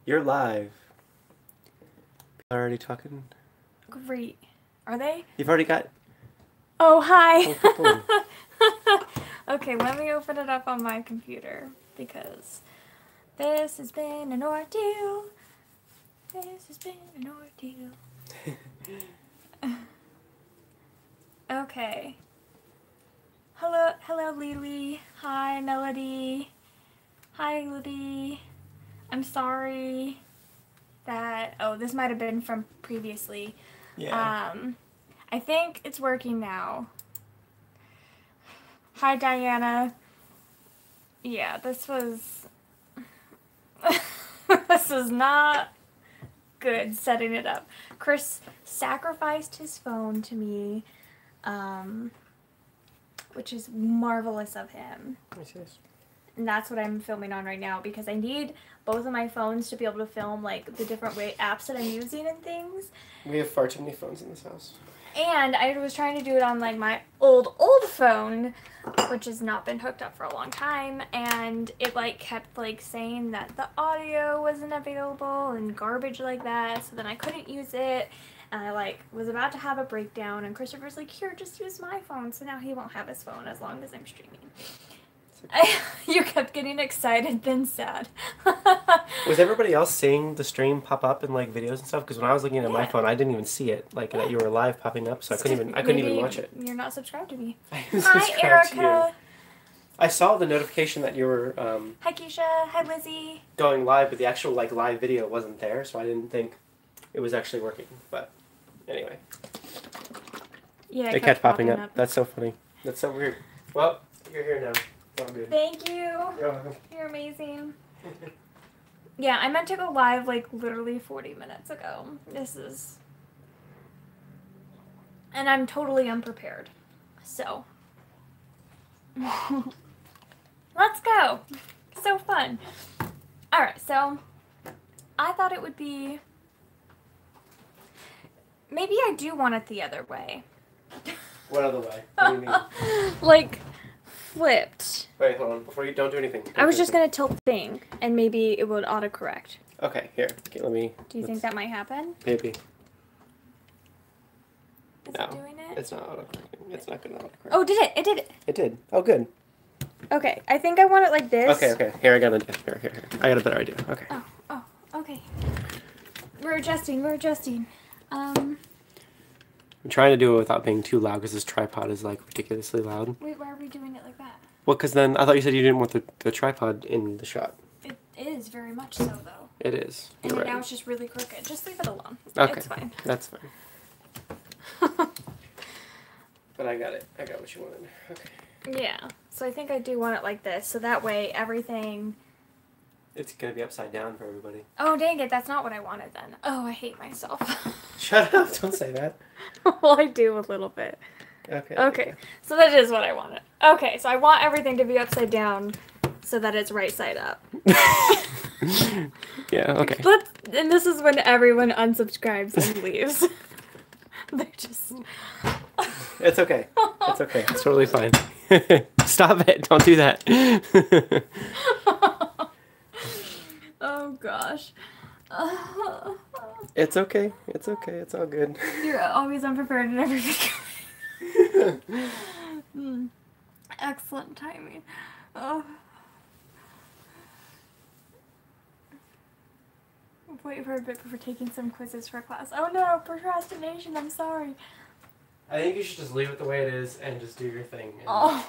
You're live. People are already talking. Great. Are they? You've already got. Oh, hi. Oh, Okay, let me open it up on my computer because this has been an ordeal. This has been an ordeal. Okay. Hello, Lily. Hi, Melody. Hi, Lily. I'm sorry that. Oh, this might have been from previously. Yeah. I think it's working now. Hi, Diana. Yeah, this was. This is not good setting it up. Chris sacrificed his phone to me, which is marvelous of him. And that's what I'm filming on right now because I need both of my phones to be able to film like the different apps that I'm using and things. We have far too many phones in this house. And I was trying to do it on like my old phone, which has not been hooked up for a long time, and it like kept like saying that the audio wasn't available and garbage like that, so then I couldn't use it. And I like was about to have a breakdown, and Christopher's like, "Here, just use my phone." So now he won't have his phone as long as I'm streaming. You kept getting excited, then sad. Was everybody else seeing the stream pop up in like videos and stuff? Because when I was looking at my phone, I didn't even see it, like that you were live popping up, so I couldn't even watch it. You're not subscribed to me. Hi, Erica. I saw the notification that you were Hi, Keisha. Hi, Lizzie. going live, but the actual like live video wasn't there, so I didn't think it was actually working. But anyway, yeah, it kept popping up. That's so funny. That's so weird. Well, you're here now. All good. Thank you. You're welcome. You're amazing. Yeah, I meant to go live like literally 40 minutes ago. And I'm totally unprepared. So, let's go. So fun. Alright, so I thought it would be, maybe I do want it the other way. What other way? What do you mean? Like, flipped. Wait, hold on. Before you don't do anything. I was just going to tilt the thing, and maybe it would autocorrect. Okay, here. Okay, let me. Do you think that might happen? Maybe. Is it doing it? It's not autocorrecting. It's not going to autocorrect. Oh, did it? It did it. It did. Oh, good. Okay, I think I want it like this. Okay. Here, I got an idea. Here. I got a better idea. Okay. Oh, okay. We're adjusting. I'm trying to do it without being too loud because this tripod is like ridiculously loud. Wait, why are we doing it like that? Well, because then I thought you said you didn't want the tripod in the shot. It is very much so, though. It is. And You're then right. now it's just really crooked. Just leave it alone. Okay. It's fine. That's fine. But I got it. I got what you wanted. Okay. Yeah. So I think I do want it like this, so that way everything... It's going to be upside down for everybody. Oh, dang it. That's not what I wanted then. Oh, I hate myself. Shut up. Don't say that. Well, I do a little bit. Okay. So that is what I wanted. Okay, so I want everything to be upside down so that it's right side up. Yeah, okay. And this is when everyone unsubscribes and leaves. They're just... It's okay. It's okay. It's totally fine. Stop it. Don't do that. Oh, gosh. It's okay. It's okay. It's all good. You're always unprepared in every video. Excellent timing. Wait for a bit before taking some quizzes for class. Oh no, procrastination, I'm sorry. I think you should just leave it the way it is and just do your thing. Oh.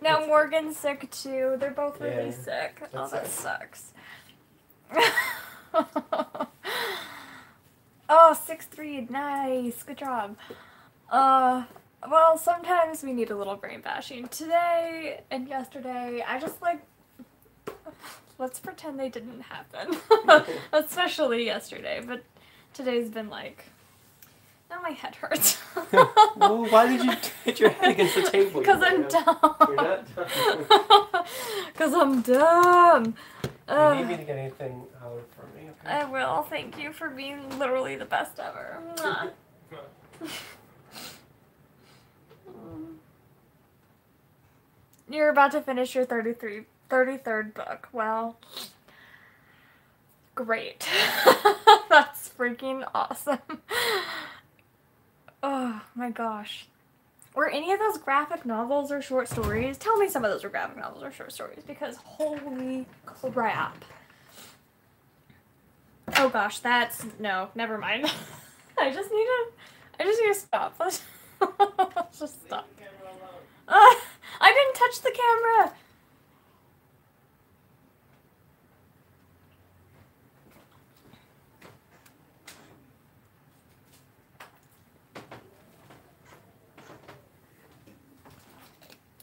Now Morgan's sick too. They're both really sick. Oh, that sucks. Oh, 6-3. Nice. Good job. Well, sometimes we need a little brain bashing. Today and yesterday, I just like... Let's pretend they didn't happen. Especially yesterday, but today's been like... Now my head hurts. Well, why did you hit your head against the table? Because I'm dumb. You're not dumb. Because I'm dumb. You need me to get anything out for me, okay? I will. Thank you for being literally the best ever. Mwah. You're about to finish your 33rd book. Well, Great. That's freaking awesome. Oh my gosh. Were any of those graphic novels or short stories? Tell me some of those were graphic novels or short stories, because holy crap. Oh gosh, no, never mind. I just need to stop. Let's just stop. I didn't touch the camera.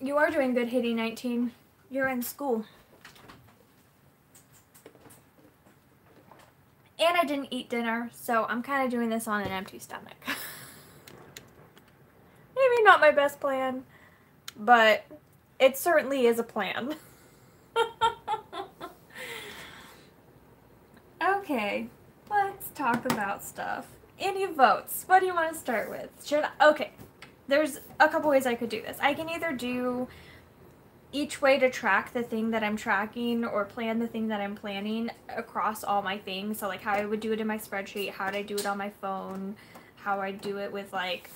You are doing good, Hitty 19. You're in school. And I didn't eat dinner, so I'm kind of doing this on an empty stomach. Maybe not my best plan, but it certainly is a plan. Okay, let's talk about stuff. Any votes? What do you want to start with? Okay, there's a couple ways I could do this. I can either do each way to track the thing that I'm tracking or plan the thing that I'm planning across all my things. So like how I would do it in my spreadsheet, how would I do it on my phone, how I do it with like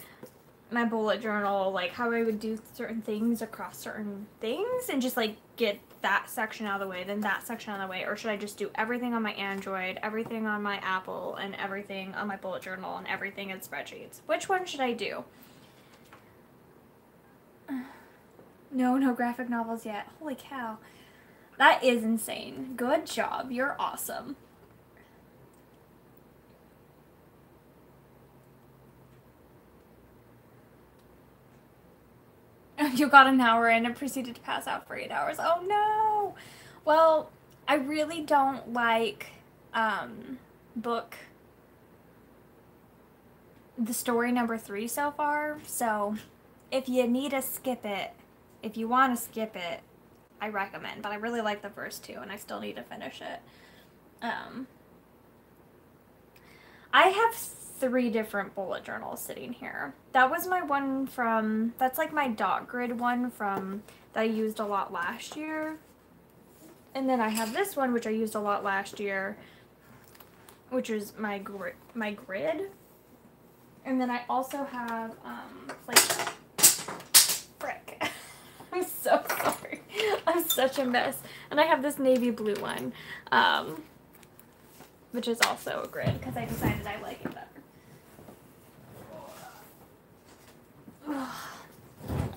my bullet journal, like how I would do certain things across certain things and just like get that section out of the way, then that section out of the way. Or should I just do everything on my Android, everything on my Apple, and everything on my bullet journal and everything in spreadsheets? Which one should I do? No graphic novels yet. Holy cow. That is insane. Good job. You're awesome. You got an hour in and proceeded to pass out for 8 hours. Oh no! Well, I really don't like book the story number 3 so far, so if you need to skip it, if you want to skip it, I recommend, but I really like the first 2 and I still need to finish it. I have 3 different bullet journals sitting here. That was my one from, that's like my dot grid one from, that I used a lot last year. And then I have this one, which I used a lot last year, which is my grid. And then I also have, like, frick. I'm so sorry. I'm such a mess. And I have this navy blue one, which is also a grid, because I decided I like it better.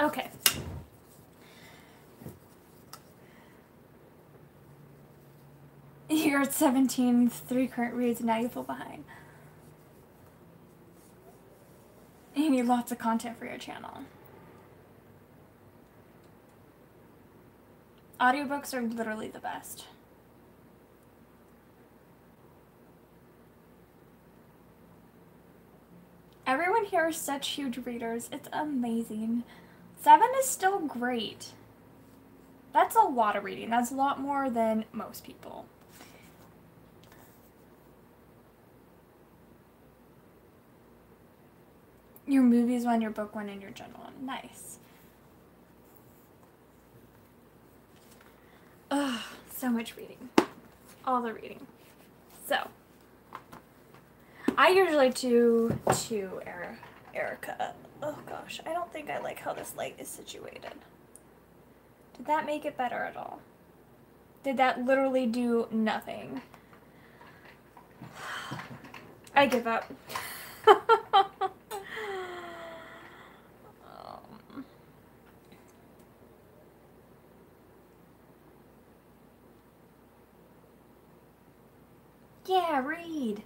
Okay. You're at 17, 3 current reads, and now you feel behind. You need lots of content for your channel. Audiobooks are literally the best. Everyone here is such huge readers. It's amazing. 7 is still great. That's a lot of reading. That's a lot more than most people. Your movies one, your book one, and your journal one. Nice. Ugh, so much reading. All the reading. So, I usually do to Erica. Oh gosh, I don't think I like how this light is situated. Did that make it better at all? Did that literally do nothing? I give up. Yeah, read.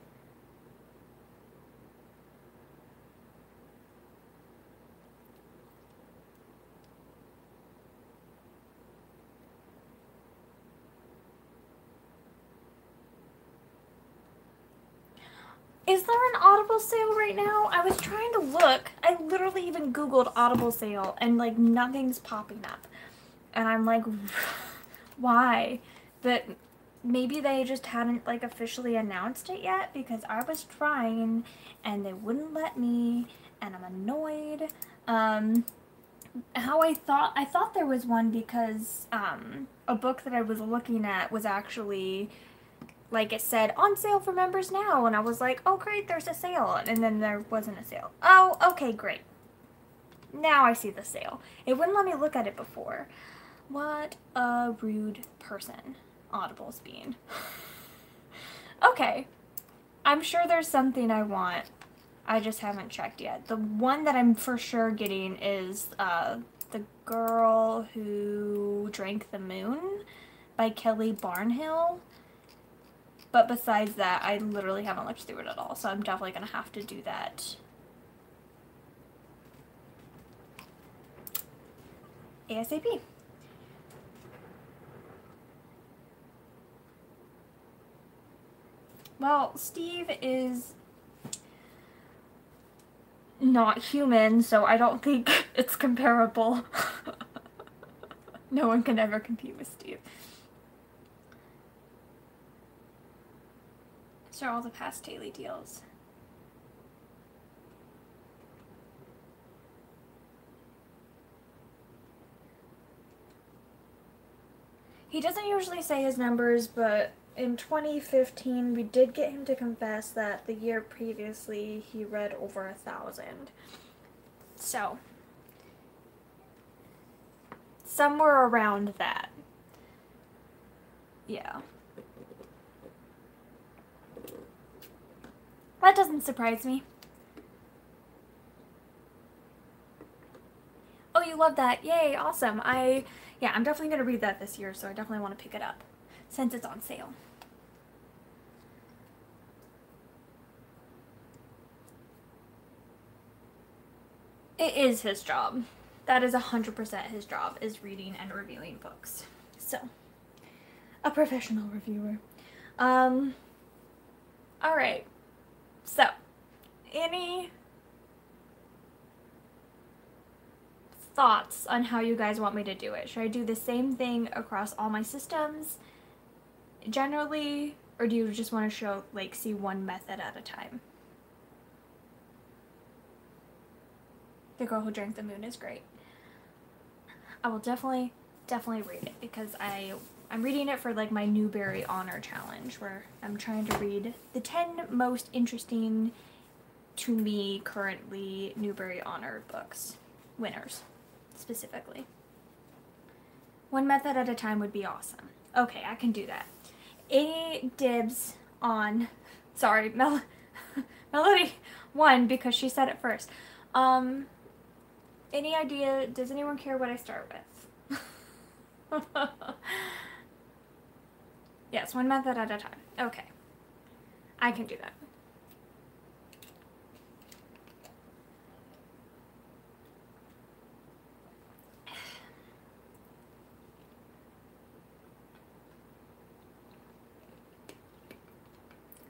Is there an Audible sale right now? I was trying to look. I literally even Googled Audible sale and like nothing's popping up. And I'm like, why? But maybe they just hadn't like officially announced it yet, because I was trying and they wouldn't let me and I'm annoyed. I thought there was one because a book that I was looking at was actually like it said on sale for members now, and I was like, oh great, there's a sale, and then there wasn't a sale. Oh, okay, great. Now I see the sale. It wouldn't let me look at it before. What a rude person Audible's being. Okay, I'm sure there's something I want. I just haven't checked yet. The one that I'm for sure getting is The Girl Who Drank the Moon by Kelly Barnhill. But besides that, I literally haven't looked through it at all, so I'm definitely going to have to do that ASAP. Well, Steve is not human, so I don't think it's comparable. No one can ever compete with Steve. These are all the past daily deals. He doesn't usually say his numbers, but in 2015 we did get him to confess that the year previously he read over 1,000. So, somewhere around that. Yeah. That doesn't surprise me. Oh, you love that. Yay, awesome. Yeah, I'm definitely going to read that this year, so I definitely want to pick it up since it's on sale. It is his job. That is 100% his job, is reading and reviewing books. So, a professional reviewer. Alright. So, any thoughts on how you guys want me to do it? Should I do the same thing across all my systems generally, or do you just want to show, like, see one method at a time? The Girl Who Drank the Moon is great. I will definitely read it because I'm reading it for like my Newbery Honor Challenge, where I'm trying to read the 10 most interesting to me currently Newbery Honor books. Winners, specifically. One method at a time would be awesome. Okay, I can do that. Any dibs on, sorry, Melody won because she said it first. Any idea, does anyone care what I start with? Yes, one method at a time. Okay. I can do that.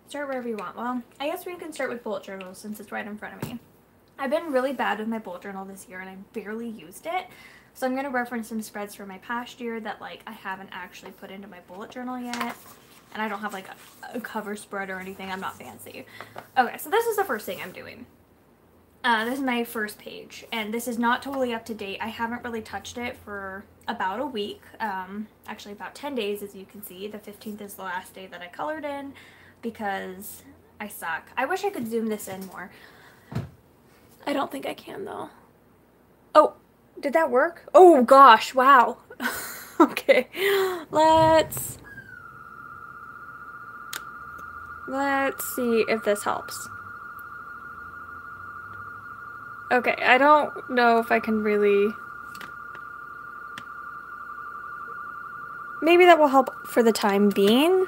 Start wherever you want. Well, I guess we can start with bullet journals since it's right in front of me. I've been really bad with my bullet journal this year and I barely used it. So I'm going to reference some spreads from my past year that like I haven't actually put into my bullet journal yet. And I don't have like a cover spread or anything. I'm not fancy. Okay, so this is the first thing I'm doing. This is my first page, and this is not totally up to date. I haven't really touched it for about a week. Actually about 10 days, as you can see. The 15th is the last day that I colored in because I suck. I wish I could zoom this in more. I don't think I can though. Oh, did that work? Oh gosh, wow. Okay, let's see if this helps. Okay, I don't know if I can really... Maybe that will help for the time being.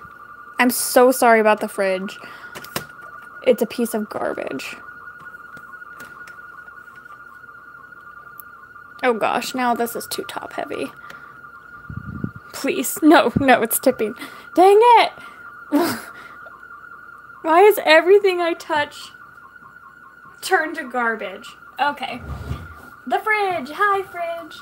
I'm so sorry about the fridge. It's a piece of garbage. Oh gosh, now this is too top heavy. Please, no, it's tipping. Dang it! Why is everything I touch turned to garbage? Okay. The fridge! Hi, fridge!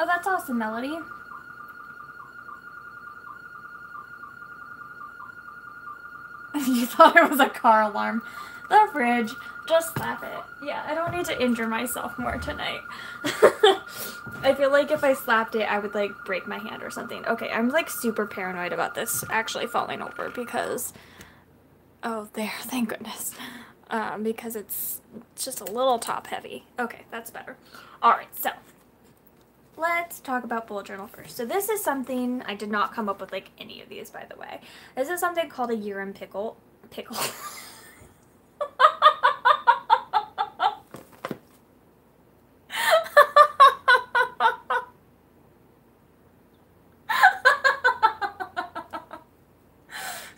Oh, that's awesome, Melody. You thought it was a car alarm. The fridge. Just slap it. Yeah, I don't need to injure myself more tonight. I feel like if I slapped it, I would like break my hand or something. Okay, I'm like super paranoid about this actually falling over because... Oh, there, thank goodness. Because it's just a little top heavy. Okay, that's better. Alright, so let's talk about bullet journal first. So this is something, I did not come up with like any of these, by the way. This is something called a year in pickle.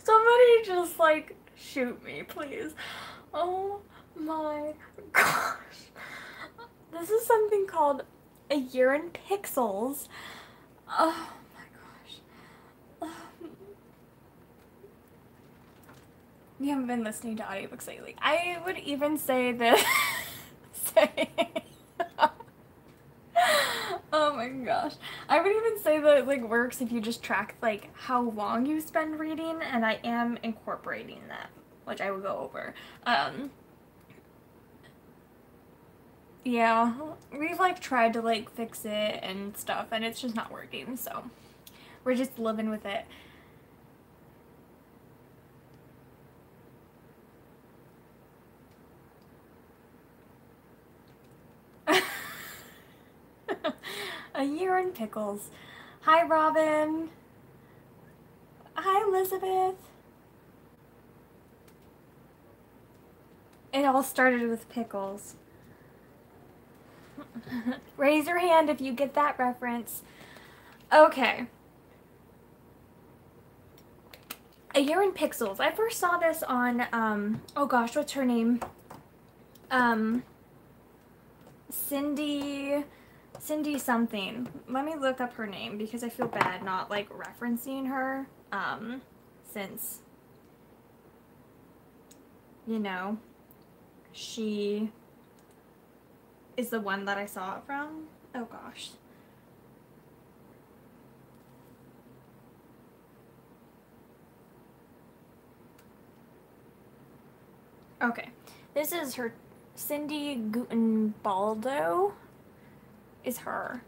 Somebody just like shoot me, please. Oh my gosh. This is something called a year in pixels. Oh my gosh. You haven't been listening to audiobooks lately. I would even say that... Oh my gosh. I would even say that it like works if you just track like how long you spend reading, and I am incorporating that, which I will go over. Yeah, we've like tried to like fix it and stuff, and it's just not working, so we're just living with it. A year in pickles. Hi, Robin. Hi, Elizabeth. It all started with pickles. Raise your hand if you get that reference. Okay. A Year in Pixels. I first saw this on, oh gosh, what's her name? Cindy something. Let me look up her name because I feel bad not like referencing her, since, you know, she is the one that I saw it from. Oh gosh. Okay, this is her. Cindy Guttenbaldo is her.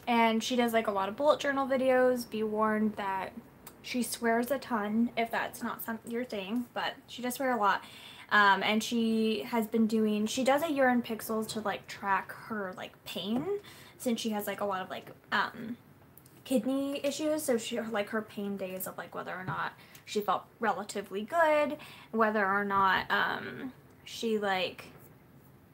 And she does like a lot of bullet journal videos. Be warned that she swears a ton, if that's not your thing, but she does swear a lot. And she has been doing, she does a year in pixels to like track her like pain, since she has like a lot of like kidney issues. So she like her pain days of like whether or not she felt relatively good, whether or not she like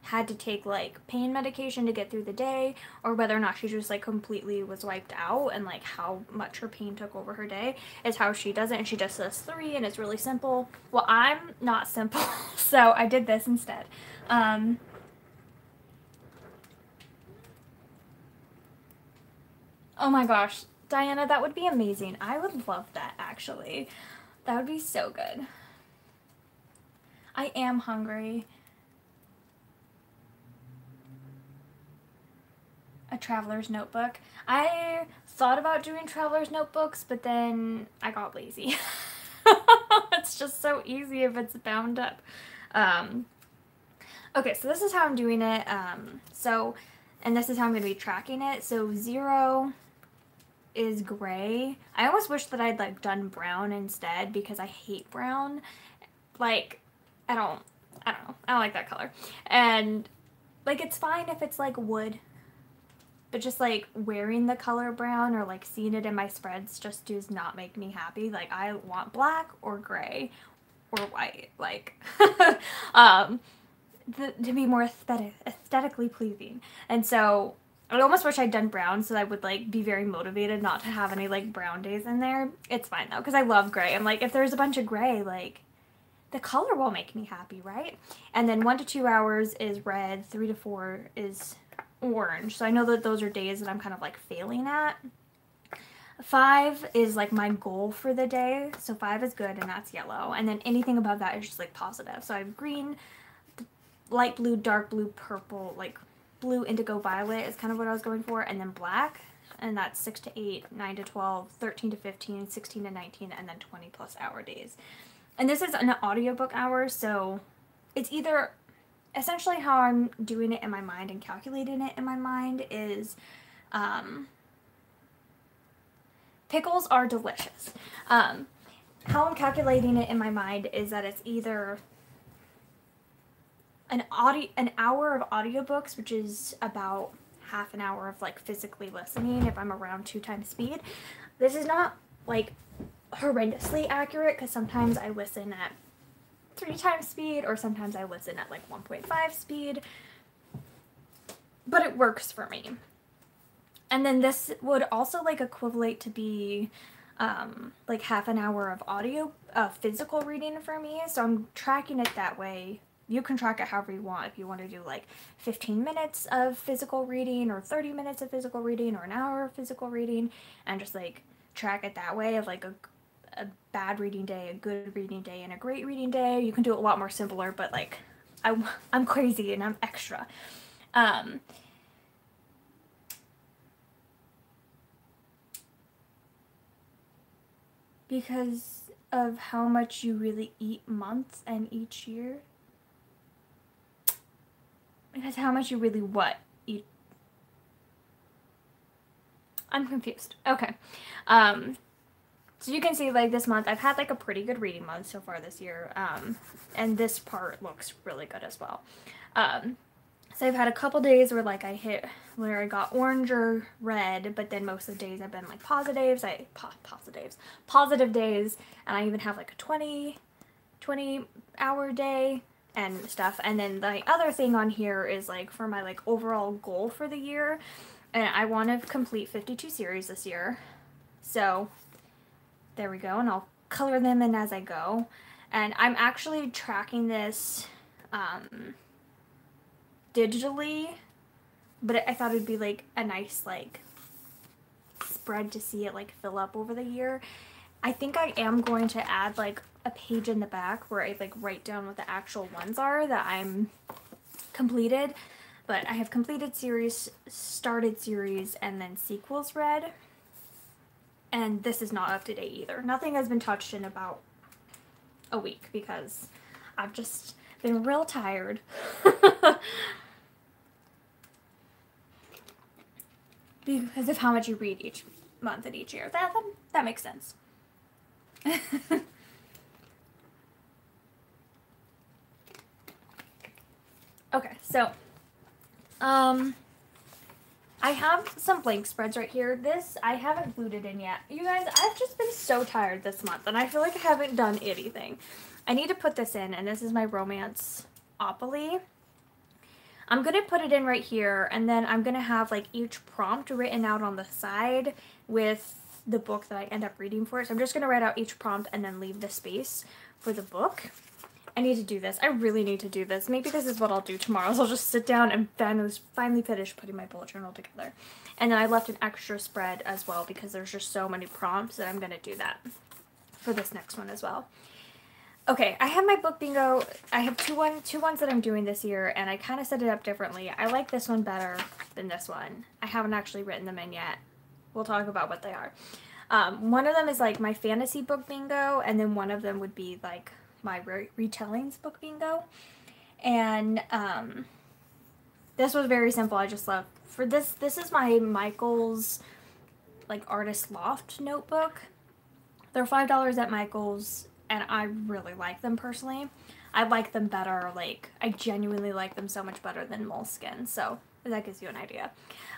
had to take like pain medication to get through the day, or whether or not she just like completely was wiped out, and like how much her pain took over her day is how she does it. And she does this 3, and it's really simple. Well, I'm not simple, so I did this instead. Oh my gosh, Diana, that would be amazing. I would love that, actually. That would be so good. I am hungry. A traveler's notebook. I thought about doing traveler's notebooks, but then I got lazy. It's just so easy if it's bound up. Okay, so this is how I'm doing it. And this is how I'm going to be tracking it. So 0 is gray. I almost wish that I'd like done brown instead, because I hate brown. Like, I don't know. I don't like that color. And like, it's fine if it's like wood, but just like wearing the color brown or like seeing it in my spreads just does not make me happy. Like, I want black or gray or white, like to be more aesthetically pleasing. And so I almost wish I'd done brown, so I would like be very motivated not to have any like brown days in there. It's fine though, because I love gray. I'm like, if there's a bunch of gray, like the color will make me happy, right? And then 1 to 2 hours is red, 3 to 4 is orange. So I know that those are days that I'm kind of like failing at. 5 is like my goal for the day. So 5 is good, and that's yellow. And then anything above that is just like positive. So I have green, light blue, dark blue, purple, like blue, indigo, violet is kind of what I was going for. And then black. and that's 6 to 8, 9 to 12, 13 to 15, 16 to 19, and then 20 plus hour days. And this is an audiobook hour, so it's either essentially how I'm doing it in my mind and calculating it in my mind is pickles are delicious. How I'm calculating it in my mind is that it's either an hour of audiobooks, which is about half an hour of like physically listening if I'm around 2 times speed. This is not like horrendously accurate because sometimes I listen at 3 times speed or sometimes I listen at like 1.5 speed, but it works for me. And then this would also like equivalent to be like half an hour of physical reading for me, so I'm tracking it that way. You can track it however you want. If you want to do like 15 minutes of physical reading or 30 minutes of physical reading or an hour of physical reading, and just like track it that way of like a bad reading day, a good reading day, and a great reading day. You can do it a lot more simpler, but like I'm crazy and I'm extra. Because of how much you really eat months and each year. Because how much you really what? Eat. I'm confused. Okay. So you can see like this month I've had like a pretty good reading month so far this year. And this part looks really good as well. So I've had a couple days where like where I got orange or red, but then most of the days I've been like positive days, and I even have like a 20 hour day and stuff. And then the other thing on here is like for my like overall goal for the year, and I want to complete 52 series this year. So there we go, and I'll color them in as I go. And I'm actually tracking this digitally, but I thought it'd be like a nice like spread to see it like fill up over the year. I think I am going to add like a page in the back where I like write down what the actual ones are that I'm completed. But I have completed series, started series, and then sequels read. And this is not up to date either. Nothing has been touched in about a week because I've just been real tired. Because of how much you read each month and each year. That makes sense. Okay, so I have some blank spreads right here. This I haven't glued it in yet. You guys, I've just been so tired this month and I feel like I haven't done anything. I need to put this in, and this is my Romance-opoly. I'm going to put it in right here, and then I'm going to have like each prompt written out on the side with the book that I end up reading for it. So I'm just going to write out each prompt and then leave the space for the book. I need to do this. I really need to do this. Maybe this is what I'll do tomorrow. So I'll just sit down and finally finish putting my bullet journal together. And then I left an extra spread as well because there's just so many prompts that I'm going to do that for this next one as well. Okay, I have my book bingo. I have two ones that I'm doing this year, and I kind of set it up differently. I like this one better than this one. I haven't actually written them in yet. We'll talk about what they are. One of them is like my fantasy book bingo, and then one of them would be like my retellings book bingo. And this was very simple. I just love for this is my Michaels like artist loft notebook. They're $5 at Michaels, and I really like them personally. I like them better, like I genuinely like them so much better than Moleskine, so that gives you an idea.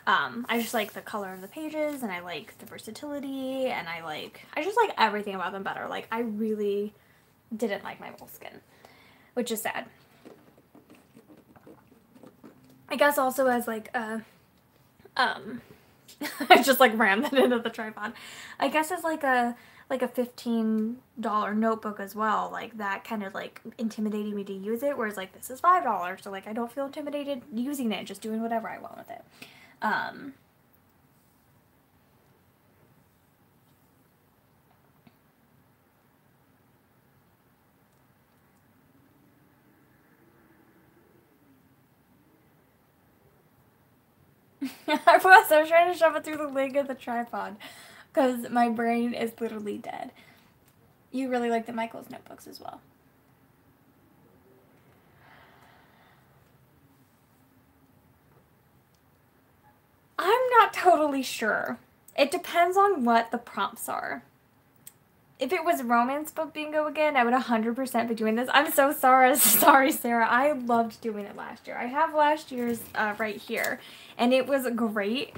I just like the color of the pages, and I like the versatility, and I just like everything about them better. Like I really didn't like my Moleskine, which is sad. I guess also as like a I just like rammed that into the tripod. I guess as like a $15 notebook as well, like that kind of like intimidated me to use it, whereas like this is $5, so like I don't feel intimidated using it, just doing whatever I want with it. I was trying to shove it through the leg of the tripod because my brain is literally dead. You really like the Michaels notebooks as well. I'm not totally sure. It depends on what the prompts are. If it was romance book bingo again, I would 100% be doing this. I'm so sorry, Sarah. I loved doing it last year. I have last year's right here, and it was great.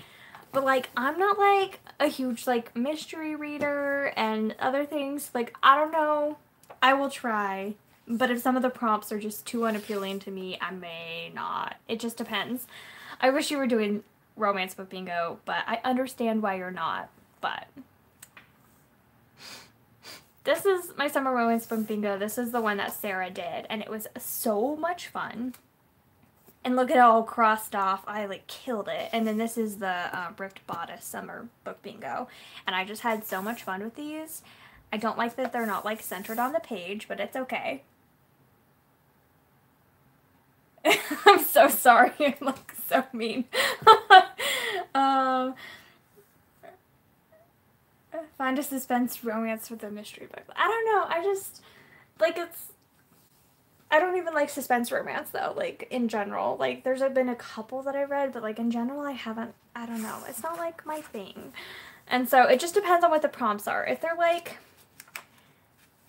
But like, I'm not like a huge like mystery reader and other things. Like, I don't know. I will try, but if some of the prompts are just too unappealing to me, I may not. It just depends. I wish you were doing romance book bingo, but I understand why you're not. But this is my summer romance book bingo. This is the one that Sarah did, and it was so much fun. And look at it all crossed off. I like killed it. And then this is the Ripped Bodice summer book bingo, and I just had so much fun with these. I don't like that they're not like centered on the page, but it's okay. I'm so sorry. I look so mean. Find a suspense romance with a mystery book. I don't know. I just like I don't even like suspense romance though. Like in general, like there's been a couple that I read, but like in general, I haven't. I don't know. It's not like my thing, and so it just depends on what the prompts are. If they're like,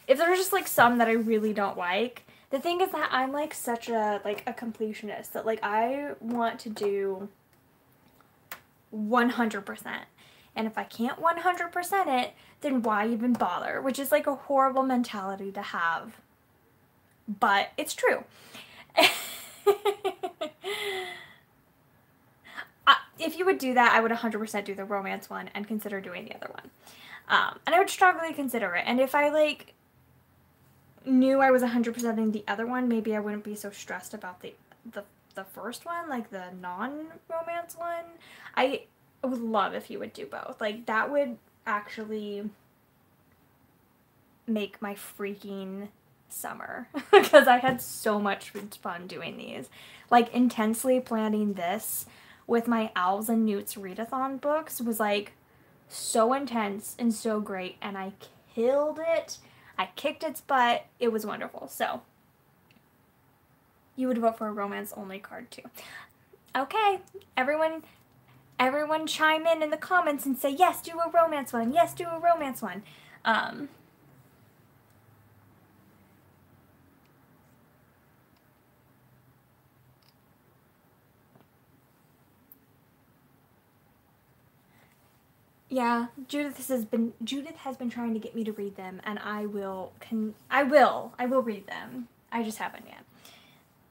if there's just like some that I really don't like. The thing is that I'm like such a completionist that like I want to do 100%. And if I can't 100% it, then why even bother? Which is like a horrible mentality to have. But it's true. If you would do that, I would 100% do the romance one and consider doing the other one. And I would strongly consider it. And if I like knew I was 100%ing the other one, maybe I wouldn't be so stressed about the first one, like the non-romance one. I would love if you would do both. Like that would actually make my freaking summer because I had so much fun doing these. Like intensely planning this with my Owls and Newts readathon books was like so intense and so great, and I killed it. I kicked its butt. It was wonderful. So you would vote for a romance only card too. Okay, everyone chime in the comments and say yes, do a romance one. Yes, do a romance one. Yeah, Judith has been trying to get me to read them, and I will read them. I just haven't yet.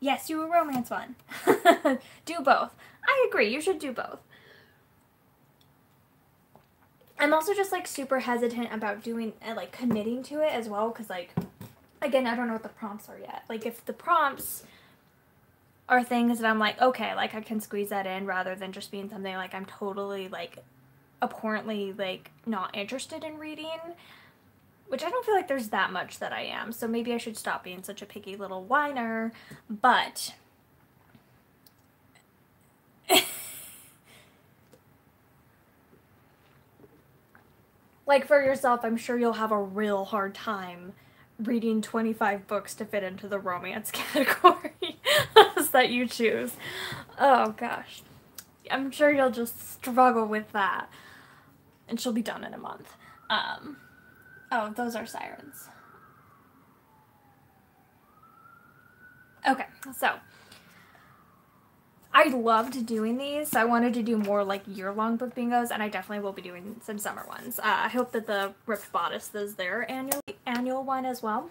Yes, do a romance one. Do both. I agree, you should do both. I'm also just like super hesitant about doing like committing to it as well, because like again, I don't know what the prompts are yet. Like if the prompts are things that I'm like, okay, like I can squeeze that in rather than just being something like I'm totally like abhorrently like not interested in reading, which I don't feel like there's that much that I am, so maybe I should stop being such a picky little whiner. But like for yourself, I'm sure you'll have a real hard time reading 25 books to fit into the romance category that you choose. Oh gosh, I'm sure you'll just struggle with that. And she'll be done in a month. Oh, those are sirens. Okay, so I loved doing these, so I wanted to do more like year-long book bingos, and I definitely will be doing some summer ones. I hope that the Ripped Bodice is their annual one as well.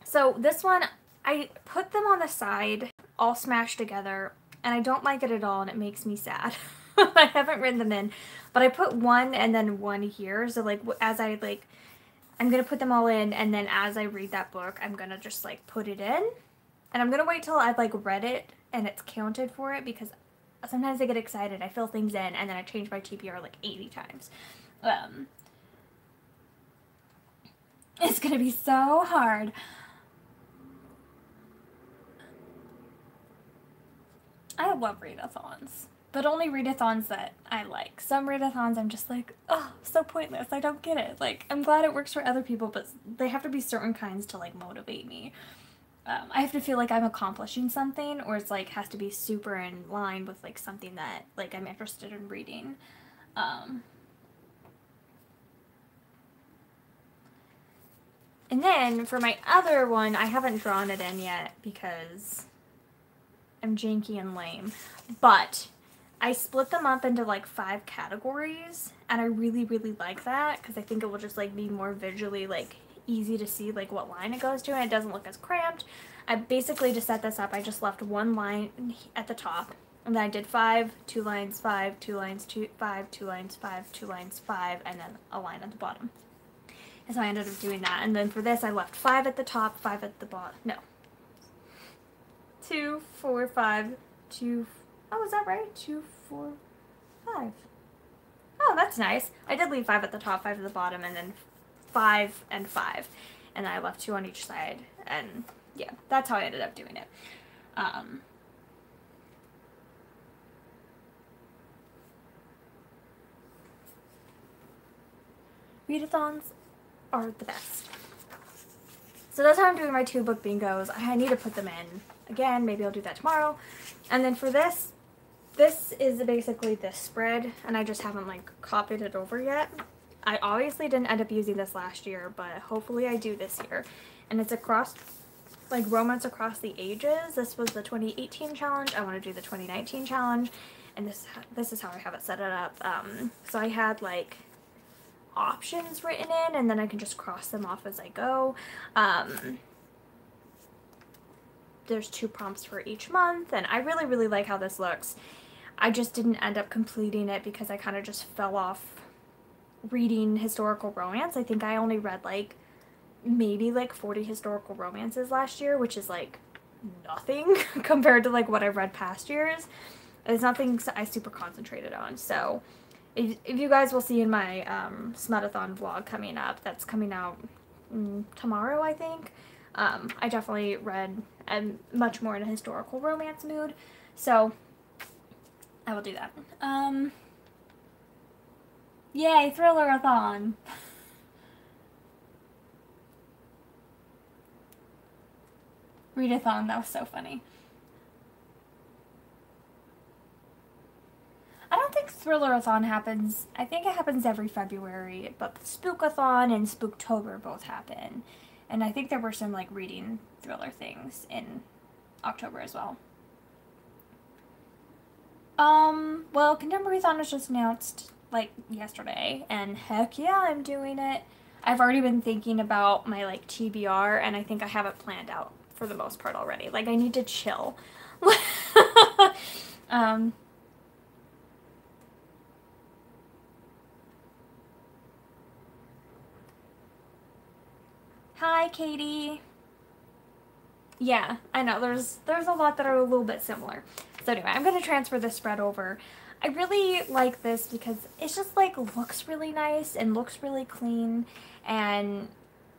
So this one, I put them on the side, all smashed together, and I don't like it at all, and it makes me sad. I haven't written them in, but I put one and then one here, so like as I like, I'm gonna put them all in, and then as I read that book, I'm gonna just like put it in, and I'm gonna wait till I've like read it and it's counted for it, because sometimes I get excited, I fill things in, and then I change my TBR like 80 times. It's gonna be so hard. I love readathons. but only readathons that I like. Some readathons I'm just like, oh, so pointless. I don't get it. Like, I'm glad it works for other people, but they have to be certain kinds to like motivate me. I have to feel like I'm accomplishing something, or it's like has to be super in line with like something that like I'm interested in reading. And then for my other one, I haven't drawn it in yet because I'm janky and lame, but I split them up into like 5 categories, and I really, really like that because I think it will just like be more visually like easy to see like what line it goes to, and it doesn't look as cramped. I basically, to set this up, I just left one line at the top, and then I did 5, 2 lines, 5, 2 lines, 2, 5, 2 lines, 5, 2 lines, 5, and then a line at the bottom. And so I ended up doing that, and then for this I left 5 at the top, 5 at the bottom. No. 2, 4, 5, 2. Oh, is that right? 2, 4, 5. Oh, that's nice. I did leave 5 at the top, 5 at the bottom, and then 5 and 5. And I left 2 on each side. And yeah, that's how I ended up doing it. Readathons are the best. So that's how I'm doing my 2 book bingos. I need to put them in again. Maybe I'll do that tomorrow. And then for this is basically this spread, and I just haven't like copied it over yet. I obviously didn't end up using this last year, but hopefully I do this year. And it's across, like, romance across the ages. This was the 2018 challenge. I want to do the 2019 challenge, and this is how I have it set it up. So I had like options written in, and then I can just cross them off as I go. There's 2 prompts for each month, and I really, really like how this looks. I just didn't end up completing it because I kind of just fell off reading historical romance. I think I only read like maybe like 40 historical romances last year, which is like nothing compared to like what I've read past years. It's nothing I super concentrated on. So if you guys will see in my Smutathon vlog coming up, that's coming out tomorrow, I think. I definitely read much more in a historical romance mood, so I will do that. Yay, Thriller-a-thon! Readathon, that was so funny. I don't think Thriller-a-thon happens, I think it happens every February, but Spook-a-thon and Spooktober both happen. And I think there were some like reading thriller things in October as well. Well, Contemporary-thon was just announced like yesterday, and heck yeah, I'm doing it. I've already been thinking about my like TBR, and I think I have it planned out for the most part already. Like, I need to chill. Hi, Katie. Yeah, I know, there's a lot that are a little bit similar. So anyway, I'm going to transfer this spread over. I really like this because it's just like looks really nice and looks really clean, and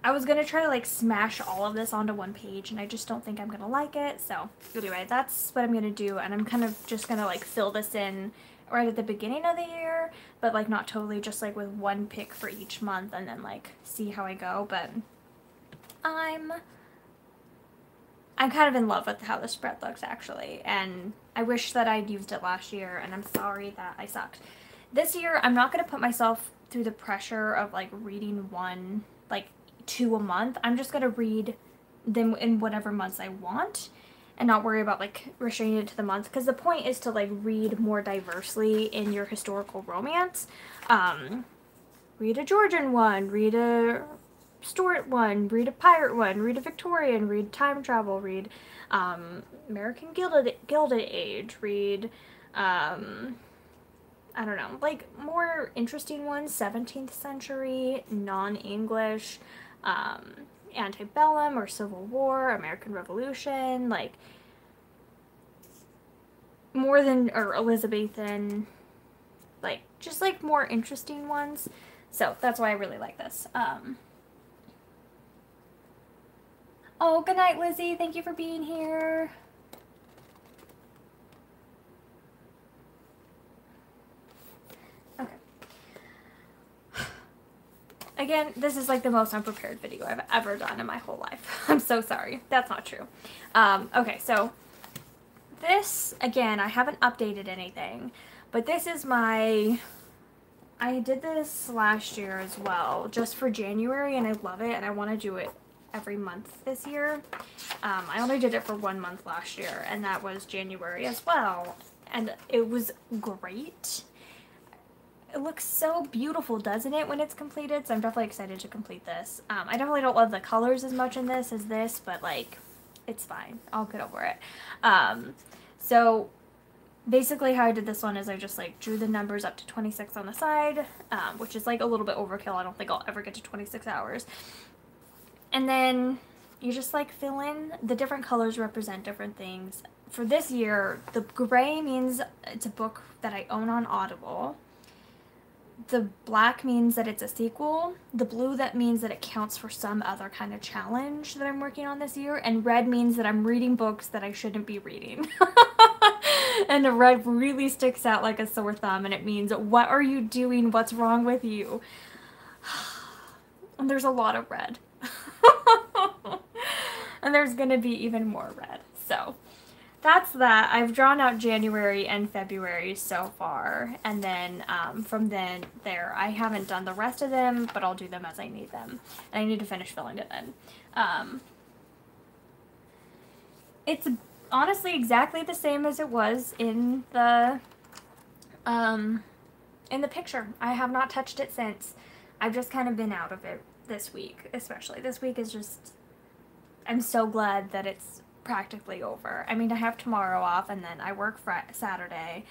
I was going to try to like smash all of this onto one page, and I just don't think I'm going to like it. So anyway, that's what I'm going to do, and I'm kind of just going to like fill this in right at the beginning of the year, but like not totally, just like with one pick for each month, and then like see how I go. But I'm kind of in love with how the spread looks, actually, and I wish that I'd used it last year, and I'm sorry that I sucked. This year, I'm not going to put myself through the pressure of, like, reading 2 a month. I'm just going to read them in whatever months I want and not worry about, like, restraining it to the month, because the point is to, like, read more diversely in your historical romance. Read a Georgian one, read a Stuart one, read a pirate one, read a Victorian, read time travel, read American Gilded Age, read I don't know, like more interesting ones, 17th century, non-English, antebellum or Civil War, American Revolution, like more than, or Elizabethan, like just like more interesting ones. So that's why I really like this. Oh, good night, Lizzie. Thank you for being here. Again, this is like the most unprepared video I've ever done in my whole life. I'm so sorry. That's not true. Okay, so this, again, I haven't updated anything, but this is my... I did this last year as well, just for January, and I love it, and I want to do it every month this year. I only did it for 1 month last year, and that was January as well, and it was great. It looks so beautiful, doesn't it, when it's completed? So I'm definitely excited to complete this. I definitely don't love the colors as much in this as this, but like, it's fine. I'll get over it. So basically how I did this one is I just like drew the numbers up to 26 on the side, which is like a little bit overkill. I don't think I'll ever get to 26 hours. And then you just like fill in, the different colors represent different things. For this year, the gray means it's a book that I own on Audible. The black means that it's a sequel. The blue, that means that it counts for some other kind of challenge that I'm working on this year. And red means that I'm reading books that I shouldn't be reading. And the red really sticks out like a sore thumb, and it means, what are you doing? What's wrong with you? And there's a lot of red. And there's gonna be even more red. So that's that. I've drawn out January and February so far, and then from then there, I haven't done the rest of them, but I'll do them as I need them, and I need to finish filling it in. It's honestly exactly the same as it was in the picture. I have not touched it since. I've just kind of been out of it this week, especially. This week is just, I'm so glad that it's practically over. I mean, I have tomorrow off, and then I work Saturday,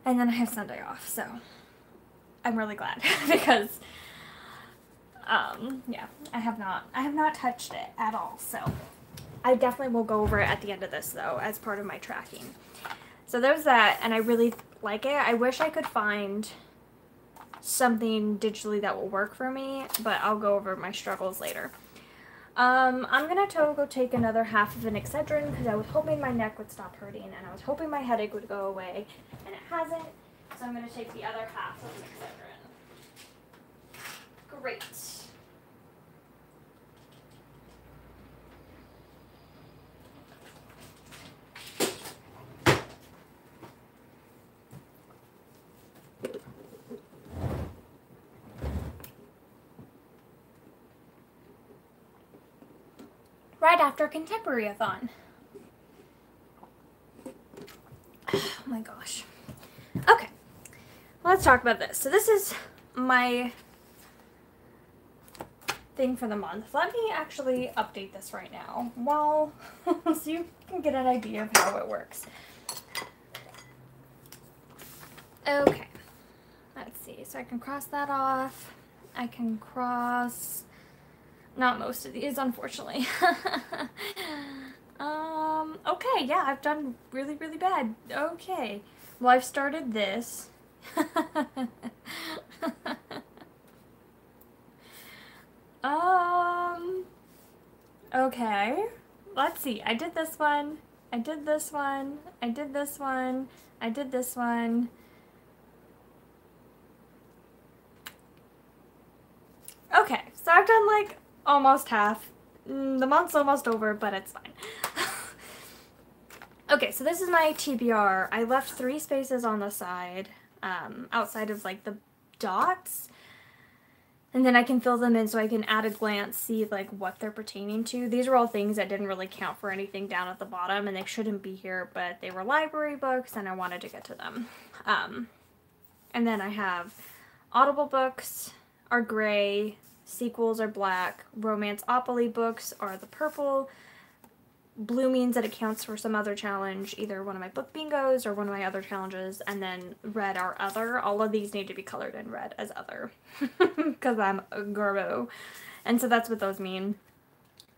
and then I have Sunday off, so I'm really glad because yeah, I have not touched it at all. So I definitely will go over it at the end of this though, as part of my tracking. So there's that, and I really like it. I wish I could find something digitally that will work for me, but I'll go over my struggles later. I'm gonna go take another half of an Excedrin because I was hoping my neck would stop hurting, and I was hoping my headache would go away, and it hasn't. So I'm gonna take the other half of an Excedrin. Great. Right after Contemporary-a-thon. Oh my gosh. Okay, let's talk about this. So this is my thing for the month. Let me actually update this right now, well, so you can get an idea of how it works. Okay, let's see. So I can cross that off. I can cross... not most of these, unfortunately. Okay, yeah, I've done really, really bad. Okay. Well, I've started this. Okay. Let's see. I did this one. I did this one. I did this one. I did this one. Okay, so I've done like almost half. The month's almost over, but it's fine. Okay, so this is my TBR. I left 3 spaces on the side, outside of like the dots. And then I can fill them in so I can at a glance see like what they're pertaining to. These are all things that didn't really count for anything down at the bottom, and they shouldn't be here, but they were library books and I wanted to get to them. And then I have Audible books are gray, sequels are black, Romance-opoly books are the purple, blue means that it counts for some other challenge, either one of my book bingos or one of my other challenges, and then red are other. All of these need to be colored in red as other, because I'm a gurbo. And so that's what those mean.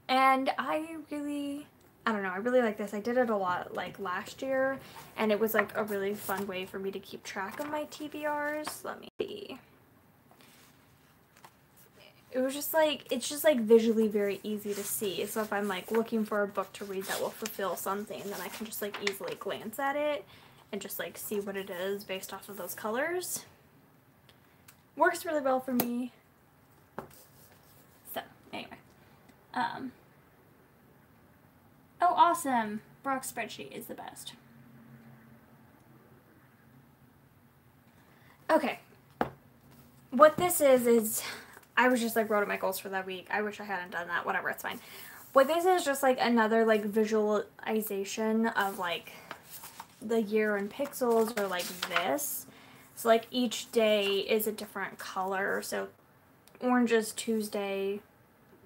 And I don't know, I really like this. I did it a lot like last year, and it was like a really fun way for me to keep track of my TBRs. Let me see. It was just like, it's just like visually very easy to see. So if I'm like looking for a book to read that will fulfill something, then I can just like easily glance at it and just like see what it is based off of those colors. Works really well for me. Oh, awesome. Brock's spreadsheet is the best. Okay. What this is I was just like wrote up my goals for that week. I wish I hadn't done that. Whatever, it's fine. What this is just like another like visualization of like the year in pixels, or like this. So like each day is a different color. So orange is Tuesday,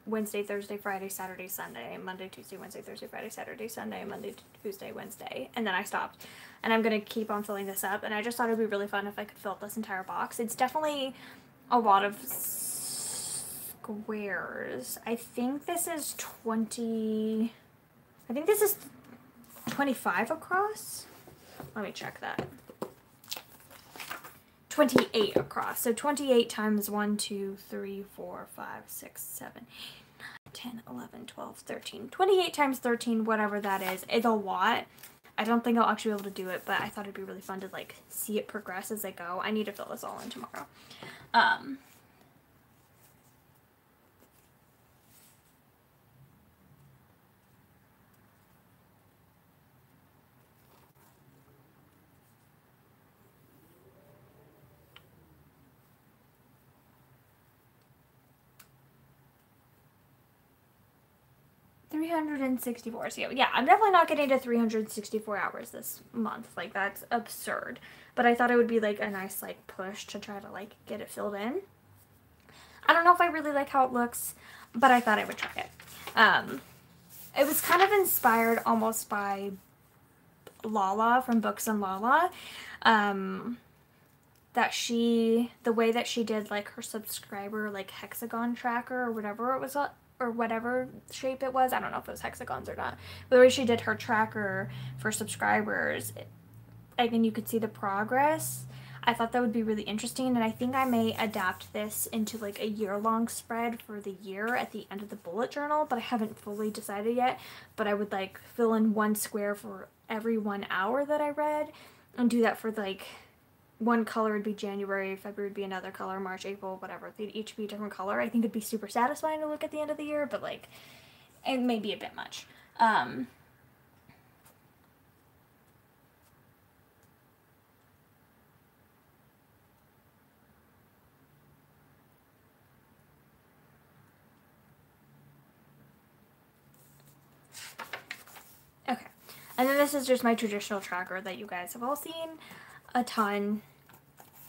Wednesday, Thursday, Friday, Saturday, Sunday, Monday, Tuesday, Wednesday, Thursday, Friday, Saturday, Sunday, Monday, Tuesday, Wednesday, and then I stopped. And I'm going to keep on filling this up, and I just thought it would be really fun if I could fill up this entire box. It's definitely a lot of squares. I think this is 25 across. Let me check that. 28 across. So 28 times 1, 2, 3, 4, 5, 6, 7, 8, 9, 10, 11, 12, 13. 28 times 13, whatever that is a lot. I don't think I'll actually be able to do it, but I thought it'd be really fun to like see it progress as I go. I need to fill this all in tomorrow. 364. So yeah, I'm definitely not getting to 364 hours this month. Like, that's absurd. But I thought it would be like a nice like push to try to like get it filled in. I don't know if I really like how it looks, but I thought I would try it. It was kind of inspired almost by Lala from Books and Lala. The way that she did like her subscriber like hexagon tracker or whatever it was, or whatever shape it was. I don't know if it was hexagons or not. But the way she did her tracker for subscribers, and you could see the progress, I thought that would be really interesting, and I think I may adapt this into like a year-long spread for the year at the end of the bullet journal, but I haven't fully decided yet. But I would like fill in one square for every 1 hour that I read, and do that for like one color would be January, February would be another color, March, April, whatever. They'd each be a different color. I think it'd be super satisfying to look at the end of the year, but like, it may be a bit much. Okay, and then this is just my traditional tracker that you guys have all seen a ton.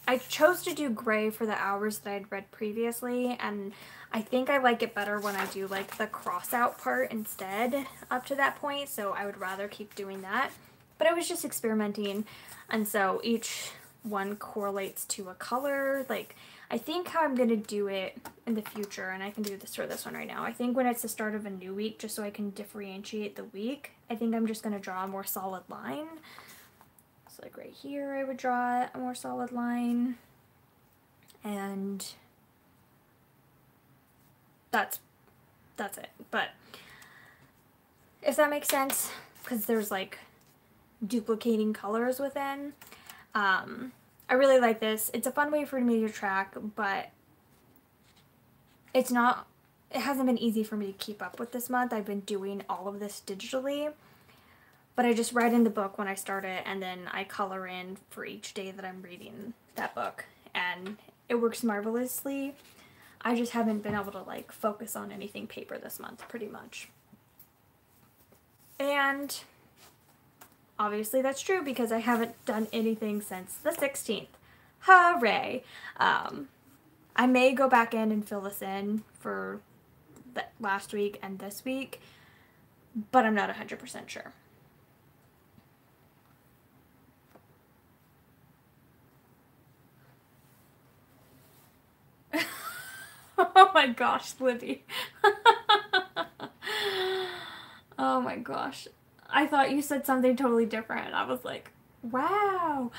I chose to do gray for the hours that I'd read previously, and I think I like it better when I do like the cross out part instead up to that point, so I would rather keep doing that. But I was just experimenting, and so each one correlates to a color. Like, I think how I'm going to do it in the future, and I can do this for this one right now, I think when it's the start of a new week, just so I can differentiate the week, I think I'm just going to draw a more solid line. So like right here I would draw a more solid line, and that's it. But if that makes sense, because there's like duplicating colors within. I really like this. It's a fun way for me to track, but it hasn't been easy for me to keep up with this month. I've been doing all of this digitally, but I just write in the book when I start it, and then I color in for each day that I'm reading that book, and it works marvelously. I just haven't been able to like focus on anything paper this month, pretty much. And obviously that's true because I haven't done anything since the 16th. Hooray! I may go back in and fill this in for the last week and this week, but I'm not 100% sure. Oh my gosh, Libby. Oh my gosh. I thought you said something totally different. I was like, wow.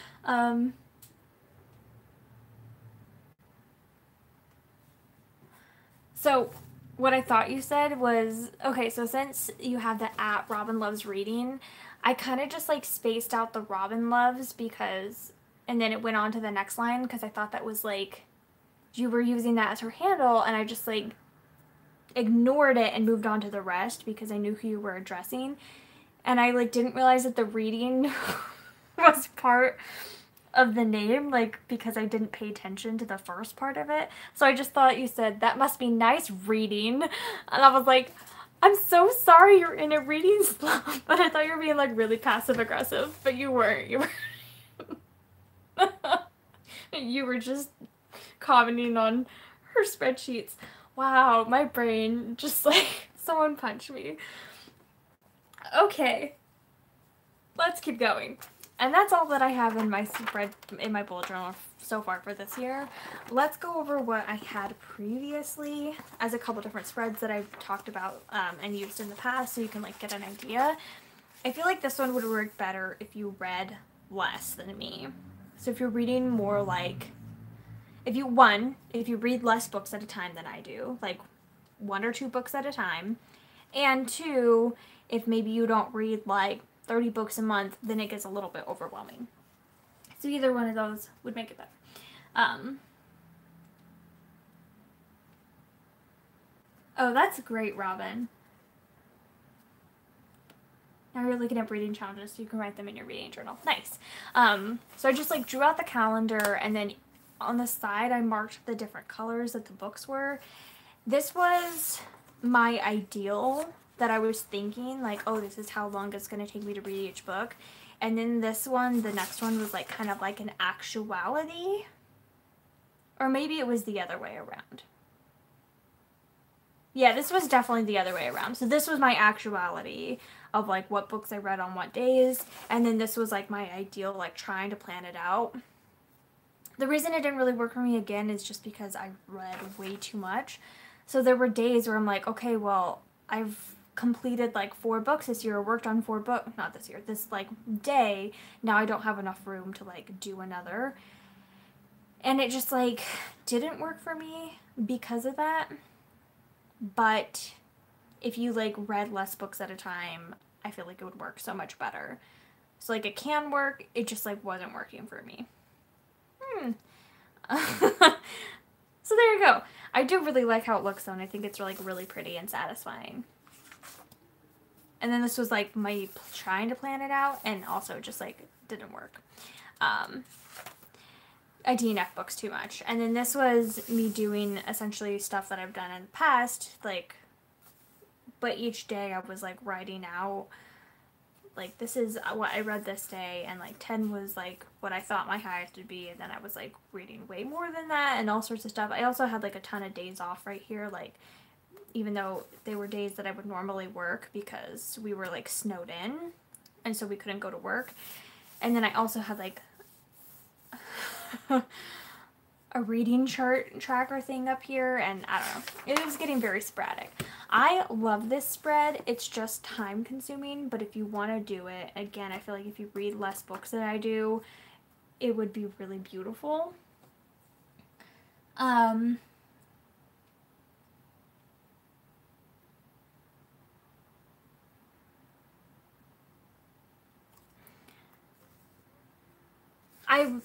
So what I thought you said was, okay, so since you have the at Robin Loves Reading, I kind of just like spaced out the Robin Loves because, and then it went on to the next line because I thought that was like, you were using that as her handle, and I just like ignored it and moved on to the rest because I knew who you were addressing. And I like didn't realize that the reading was part of the name, like, because I didn't pay attention to the first part of it. So I just thought you said, "That must be nice reading." And I was like, I'm so sorry you're in a reading slump. But I thought you were being like really passive aggressive, but you weren't. You were you were just commenting on her spreadsheets. Wow, my brain just like someone punched me. Okay, let's keep going. And that's all that I have in my bullet journal so far for this year. Let's go over what I had previously as a couple different spreads that I've talked about and used in the past, so you can like get an idea. I feel like this one would work better if you read less than me. So if you're reading more like, if you read less books at a time than I do, like 1 or 2 books at a time, and 2, if maybe you don't read like 30 books a month, then it gets a little bit overwhelming. So either one of those would make it better. Oh, that's great, Robin. Now you're looking at reading challenges, so you can write them in your reading journal. Nice. So I just like drew out the calendar, and then on the side I marked the different colors that the books were. This was my ideal that I was thinking, like, oh, this is how long it's going to take me to read each book. And then this one, the next one, was like kind of like an actuality. Or maybe it was the other way around. Yeah, this was definitely the other way around. So this was my actuality of like what books I read on what days. And then this was like my ideal, like trying to plan it out. The reason it didn't really work for me again is just because I read way too much. So there were days where I'm like, okay, well, I've completed like 4 books this year, or worked on 4 books, not this year, this like day. Now I don't have enough room to like do another. And it just like didn't work for me because of that. But if you like read less books at a time, I feel like it would work so much better. So like it can work, it just like wasn't working for me. So there you go. I do really like how it looks though, and I think it's like really pretty and satisfying. And then this was like my trying to plan it out, and also just like didn't work. I DNF books too much. And then this was me doing essentially stuff that I've done in the past, like, but each day I was like writing out, like, this is what I read this day, and like 10 was like what I thought my highest would be, and then I was like reading way more than that and all sorts of stuff. I also had like a ton of days off right here, like, even though they were days that I would normally work because we were like snowed in and so we couldn't go to work. And then I also had like a reading chart tracker thing up here, and I don't know, it was getting very sporadic. I love this spread. It's just time consuming, but if you want to do it, again, I feel like if you read less books than I do, it would be really beautiful.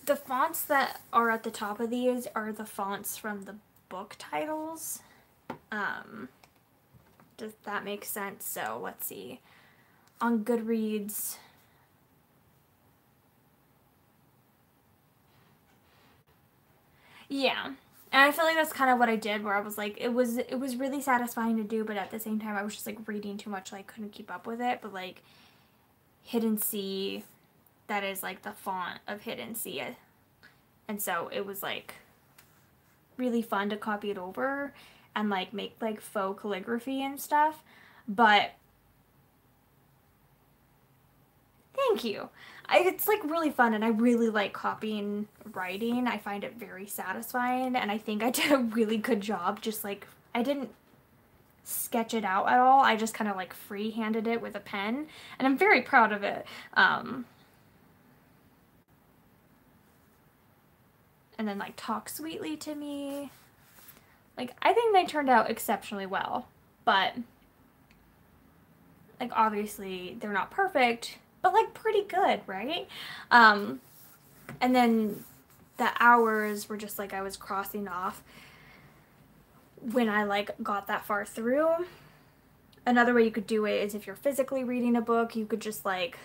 The fonts that are at the top of these are the fonts from the book titles. Does that make sense? So let's see. On Goodreads, yeah. And I feel like that's kind of what I did, where I was like, it was really satisfying to do, but at the same time I was just like reading too much, so I couldn't keep up with it. But like Hidden Sea, that is like the font of Hidden Sea, and so it was like really fun to copy it over and like make like faux calligraphy and stuff. But thank you. It's like really fun, and I really like copying writing. I find it very satisfying, and I think I did a really good job. Just like, I didn't sketch it out at all. I just kind of like free-handed it with a pen, and I'm very proud of it. And then like Talk Sweetly to Me. Like, I think they turned out exceptionally well, but like obviously they're not perfect, but like pretty good, right? And then the hours were just like I was crossing off when I like got that far through. Another way you could do it is if you're physically reading a book, you could just like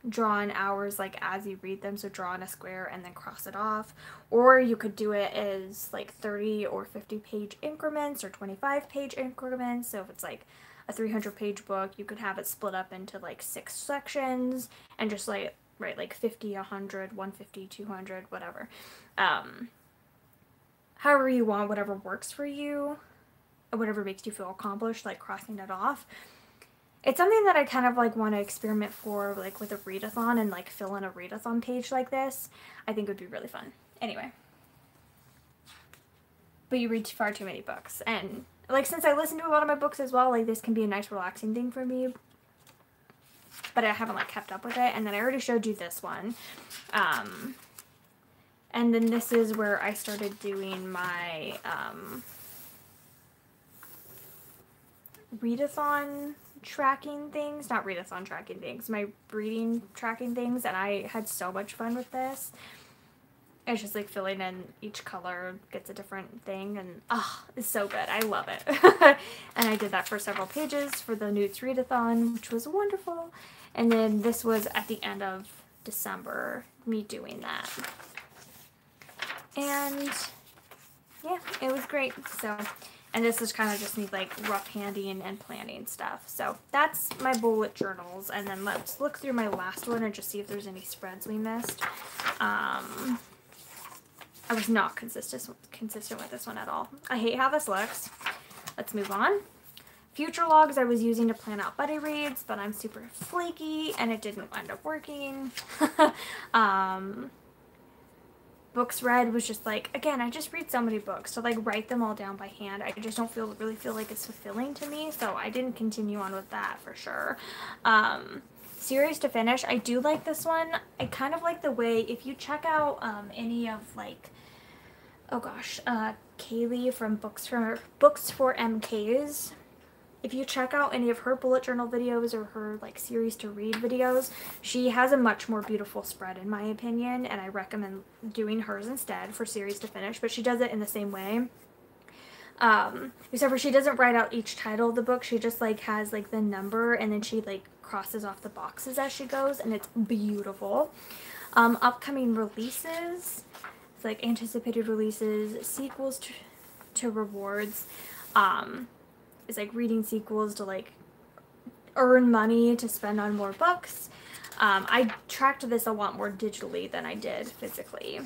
draw in hours like as you read them, so draw in a square and then cross it off. Or you could do it as like 30 or 50 page increments or 25 page increments. So if it's like a 300 page book, you could have it split up into like 6 sections and just like write like 50, 100, 150, 200, whatever. However you want, whatever works for you, or whatever makes you feel accomplished, like crossing it off. It's something that I kind of like want to experiment for, like with a readathon, and like fill in a readathon page like this. I think would be really fun. Anyway. But you read far too many books. And like since I listen to a lot of my books as well, like this can be a nice relaxing thing for me. But I haven't like kept up with it. And then I already showed you this one. And then this is where I started doing my readathon tracking things, not readathon tracking things, my reading tracking things, and I had so much fun with this. It's just like filling in each color gets a different thing, and it's so good. I love it. And I did that for several pages for the Newt's readathon, which was wonderful. And then this was at the end of December, me doing that. And yeah, it was great. So, and this is kind of just me like rough handing and planning stuff. So that's my bullet journals. And then let's look through my last one and just see if there's any spreads we missed. I was not consistent with this one at all. I hate how this looks. Let's move on. Future logs I was using to plan out buddy reads, but I'm super flaky and it didn't end up working. Books read was just like, again, I just read so many books, so like write them all down by hand. I just don't really feel like it's fulfilling to me, so I didn't continue on with that for sure. Series to finish, I do like this one. I kind of like the way, if you check out any of like, oh gosh, Kaylee from Books for MKs. If you check out any of her bullet journal videos or her like series to read videos, she has a much more beautiful spread in my opinion, and I recommend doing hers instead for series to finish, but she does it in the same way. Except for she doesn't write out each title of the book, she just like has like the number and then she like crosses off the boxes as she goes, and it's beautiful. Upcoming releases, it's like anticipated releases, sequels to rewards. It's like reading sequels to like earn money to spend on more books. I tracked this a lot more digitally than I did physically,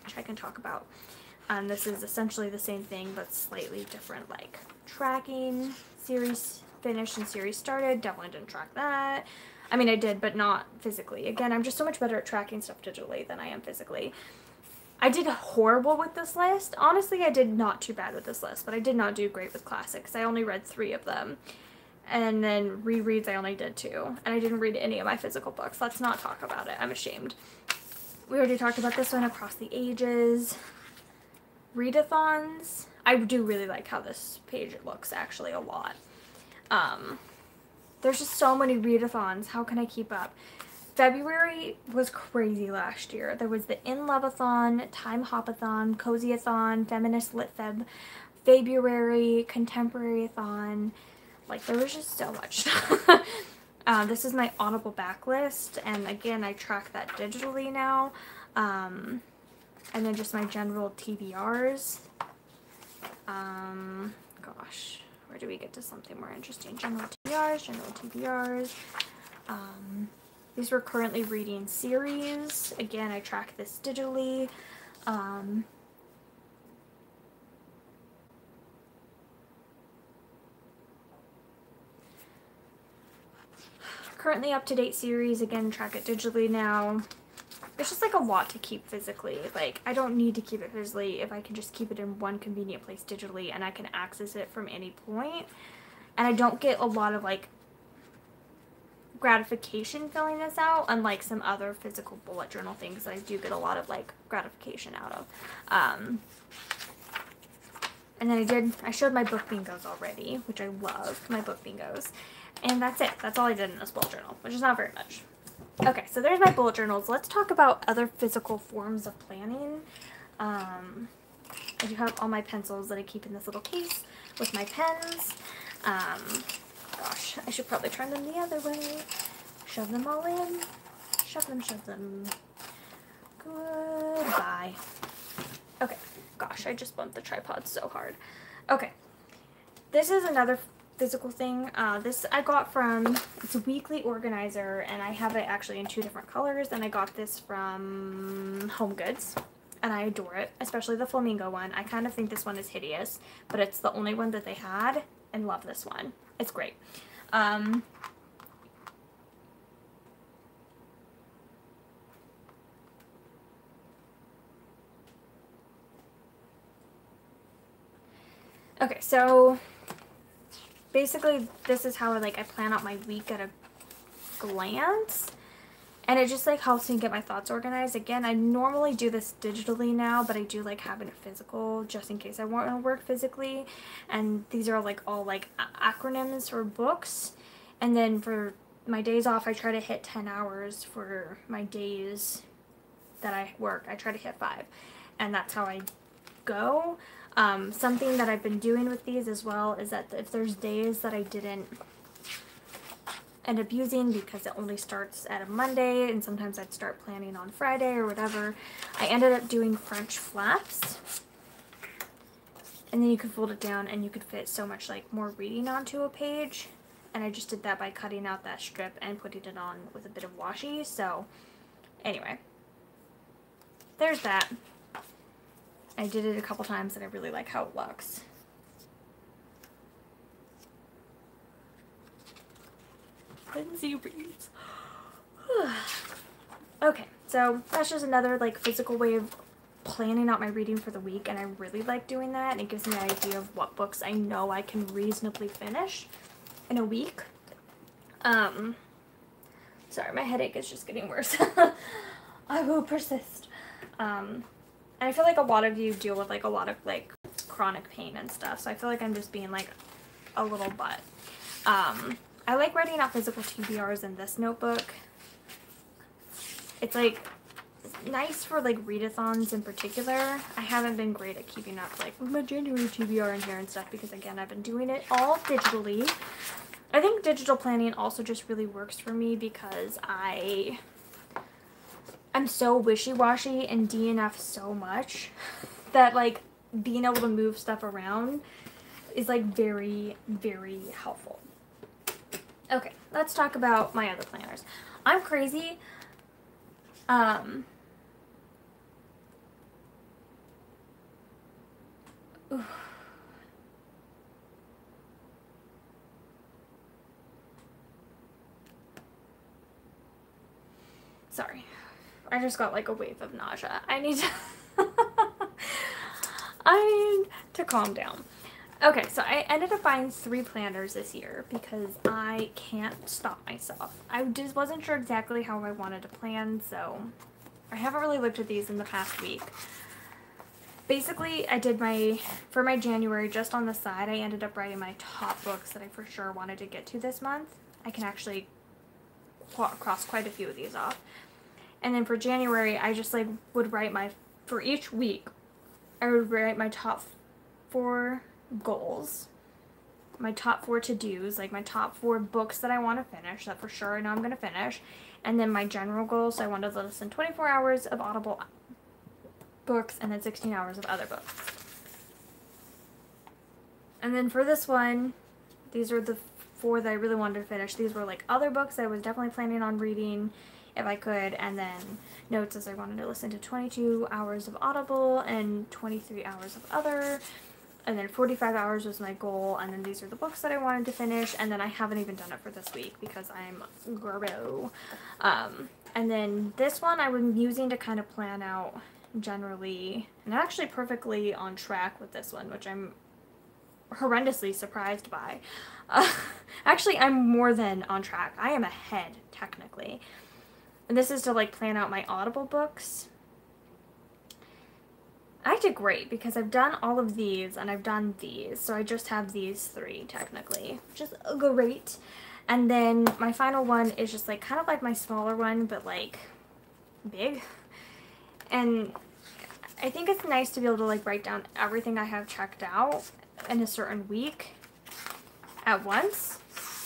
which I can talk about. This is essentially the same thing but slightly different, like tracking, series finished and series started. Definitely didn't track that. I mean I did, but not physically. Again, I'm just so much better at tracking stuff digitally than I am physically. I did horrible with this list. Honestly, I did not too bad with this list, but I did not do great with classics. I only read 3 of them. And then rereads, I only did 2. And I didn't read any of my physical books. Let's not talk about it. I'm ashamed. We already talked about this one, Across the Ages. Readathons. I do really like how this page looks, actually, a lot. There's just so many readathons. How can I keep up? February was crazy last year. There was the In Love-a-thon, Time Hop-a-thon, Cozy-a-thon, Feminist Lit Feb, February, Contemporary-a-thon. Like, there was just so much stuff. This is my Audible backlist, and again, I track that digitally now. And then just my general TBRs. Gosh, where do we get to something more interesting? General TBRs. These were currently reading series. Again, I track this digitally. Currently up-to-date series. Again, track it digitally now. It's just like a lot to keep physically. Like, I don't need to keep it physically if I can just keep it in one convenient place digitally and I can access it from any point. And I don't get a lot of like gratification filling this out, unlike some other physical bullet journal things that I do get a lot of like gratification out of. And then I showed my book bingos already, which I love, my book bingos. And that's it. That's all I did in this bullet journal, which is not very much. Okay, so there's my bullet journals. Let's talk about other physical forms of planning. I do have all my pencils that I keep in this little case with my pens. Gosh, I should probably turn them the other way. Shove them all in. Shove them, shove them. Goodbye. Okay. Gosh, I just bumped the tripod so hard. Okay. This is another physical thing. This I got from, it's a weekly organizer, and I have it actually in 2 different colors, and I got this from Home Goods, and I adore it, especially the flamingo one. I kind of think this one is hideous, but it's the only one that they had, and love this one. It's great. Okay, so basically this is how I plan out my week at a glance, and it just helps me get my thoughts organized. Again, I normally do this digitally now, but I do like having it physical just in case I want to work physically. And these are all acronyms for books, and then for my days off I try to hit 10 hours. For my days that I work I try to hit 5, and that's how I go. Something that I've been doing with these as well is that if there's days that I didn't end up using because it only starts at a Monday, and sometimes I'd start planning on Friday or whatever, I ended up doing French flaps, and then you could fold it down and you could fit so much more reading onto a page, and I just did that by cutting out that strip and putting it on with a bit of washi. So anyway, there's that. I did it a couple times and I really like how it looks. Lindsay reads. Okay, so that's just another physical way of planning out my reading for the week, and I really like doing that, and it gives me an idea of what books I know I can reasonably finish in a week. Sorry, my headache is just getting worse. I will persist. And I feel like a lot of you deal with a lot of chronic pain and stuff, so I feel like I'm just being a little butt. I like writing out physical TBRs in this notebook. It's nice for readathons in particular. I haven't been great at keeping up with my January TBR in here and stuff because again I've been doing it all digitally. I think digital planning also just really works for me because I'm so wishy-washy and DNF so much that being able to move stuff around is very, very helpful. Okay, let's talk about my other planners. I'm crazy. Sorry, I just got a wave of nausea. I need to calm down. Okay, so I ended up buying 3 planners this year because I can't stop myself. I just wasn't sure exactly how I wanted to plan, so I haven't really looked at these in the past week. Basically, I did for my January, just on the side, I ended up writing my top books that I for sure wanted to get to this month. I can actually cross quite a few of these off. And then for January, I just would write for each week, I would write my top 4 goals, my top 4 to-dos, my top 4 books that I want to finish, that for sure I know I'm going to finish, and then my general goals. So I wanted to listen 24 hours of Audible books and then 16 hours of other books. And then for this one, these are the 4 that I really wanted to finish. These were other books I was definitely planning on reading if I could, and then notes as I wanted to listen to 22 hours of Audible and 23 hours of other, and then 45 hours was my goal, and then these are the books that I wanted to finish, and then I haven't even done it for this week because I'm gro. And then this one I was using to kind of plan out generally, and I'm actually perfectly on track with this one, which I'm horrendously surprised by. Actually, I'm more than on track. I am ahead, technically. And this is to plan out my Audible books. I did great because I've done all of these and I've done these, so I just have these 3 technically, which is great. And then my final one is just kind of my smaller one, but big. And I think it's nice to be able to like write down everything I have checked out in a certain week at once.